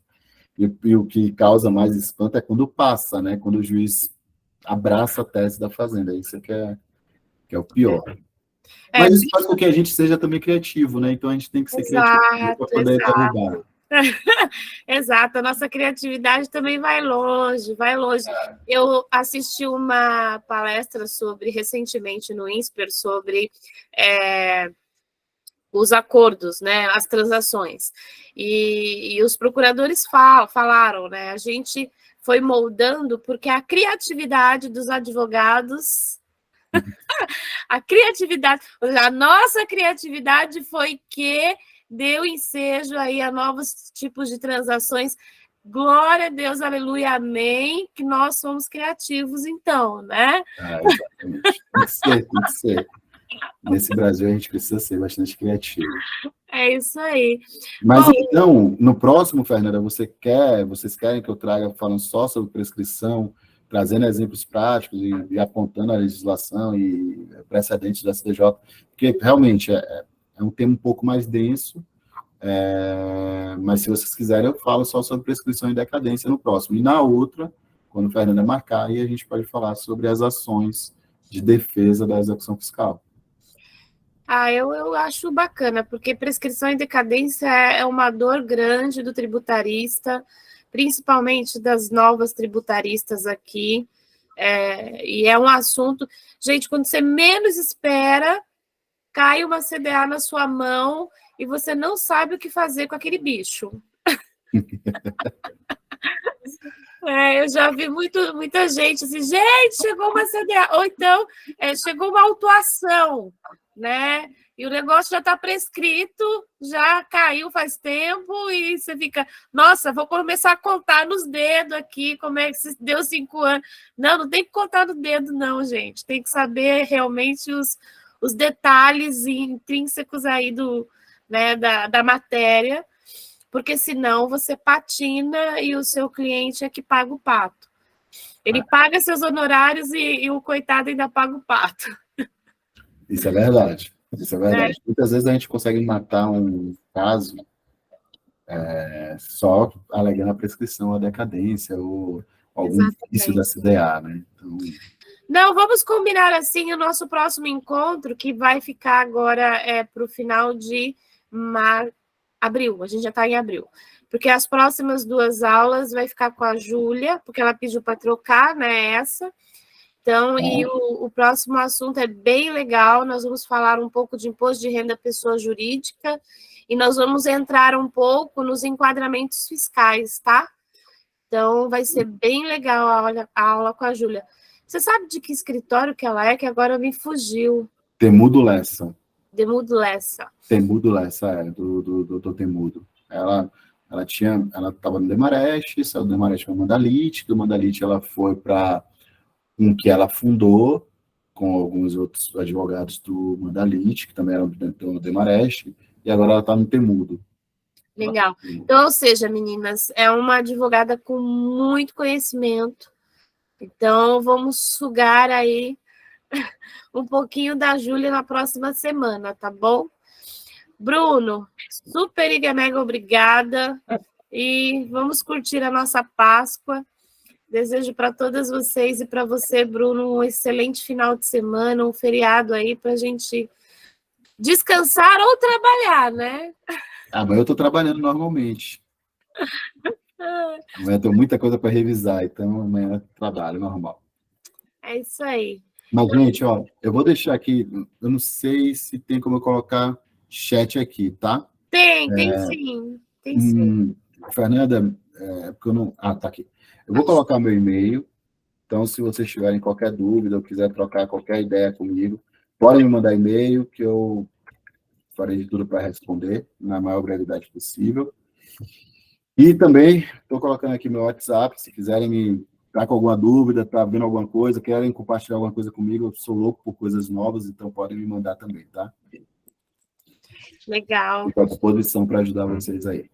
e o que causa mais espanto é quando passa, né? Quando o juiz abraça a tese da Fazenda, isso que é o pior. Mas isso faz com que a gente seja também criativo, né? Então a gente tem que ser criativo para poder derrubar. Exato, a nossa criatividade também vai longe, vai longe. Eu assisti uma palestra recentemente no INSPER sobre os acordos, né, as transações, e os procuradores falaram, né, a gente foi moldando porque a criatividade dos advogados, a nossa criatividade foi que deu ensejo aí a novos tipos de transações. Glória a Deus, aleluia, amém, que nós somos criativos, então, né? Exatamente. Tem que ser. Nesse Brasil, a gente precisa ser bastante criativo. É isso aí. Mas, então, no próximo, Fernanda, vocês querem que eu traga falando só sobre prescrição, trazendo exemplos práticos e apontando a legislação e precedentes da STJ, porque realmente é um tema um pouco mais denso, mas se vocês quiserem, eu falo só sobre prescrição e decadência no próximo. E na outra, quando o Fernanda marcar, aí a gente pode falar sobre as ações de defesa da execução fiscal. Eu acho bacana, porque prescrição e decadência é uma dor grande do tributarista, principalmente das novas tributaristas aqui, e é um assunto... Gente, quando você menos espera, cai uma CDA na sua mão e você não sabe o que fazer com aquele bicho. Eu já vi muita gente assim, gente, chegou uma CDA, ou então chegou uma autuação, né? E o negócio já está prescrito, já caiu faz tempo, e você fica, nossa, vou começar a contar nos dedos aqui, como é que se deu 5 anos. Não tem que contar no dedo, não, gente. Tem que saber realmente os detalhes intrínsecos aí da matéria, porque senão você patina e o seu cliente é que paga o pato. Ele paga seus honorários e o coitado ainda paga o pato. Isso é verdade. Isso é verdade. Muitas vezes a gente consegue matar um caso só alegando a prescrição, a decadência, ou algum vício da CDA, né? Então... Não, vamos combinar assim o nosso próximo encontro, que vai ficar agora para o final de abril, a gente já está em abril, porque as próximas 2 aulas vai ficar com a Júlia, porque ela pediu para trocar, né, Então, e o próximo assunto é bem legal, nós vamos falar um pouco de imposto de renda pessoa jurídica, e nós vamos entrar um pouco nos enquadramentos fiscais, tá? Então, vai ser bem legal a aula com a Júlia. Você sabe de que escritório que ela é, que agora me fugiu? Temudo Lessa. Temudo Lessa, do Temudo. Ela estava no Demarest, saiu do Demarest para o Mandalite, do Mandalite ela foi para um que ela fundou, com alguns outros advogados do Mandalite, que também eram do Demarest, e agora ela está no Temudo. Legal. Então, ou seja, meninas, é uma advogada com muito conhecimento. Então, vamos sugar aí um pouquinho da Júlia na próxima semana, tá bom? Bruno, super e mega obrigada. E vamos curtir a nossa Páscoa. Desejo para todas vocês e para você, Bruno, um excelente final de semana, um feriado aí para a gente descansar ou trabalhar, né? Amanhã eu estou trabalhando normalmente. Amanhã eu tenho muita coisa para revisar, então amanhã eu trabalho normal. É isso aí. Mas, gente, ó, eu vou deixar aqui, eu não sei se tem como eu colocar chat aqui, tá? Tem sim. Tem sim. Fernanda, porque eu não... tá aqui. Eu vou colocar meu e-mail, então se vocês tiverem qualquer dúvida ou quiser trocar qualquer ideia comigo, podem me mandar e-mail, que eu farei de tudo para responder na maior brevidade possível. E também estou colocando aqui meu WhatsApp, se quiserem me dar com alguma dúvida, tá vendo alguma coisa, querem compartilhar alguma coisa comigo, eu sou louco por coisas novas, então podem me mandar também, tá? Legal. Estou à disposição para ajudar vocês aí.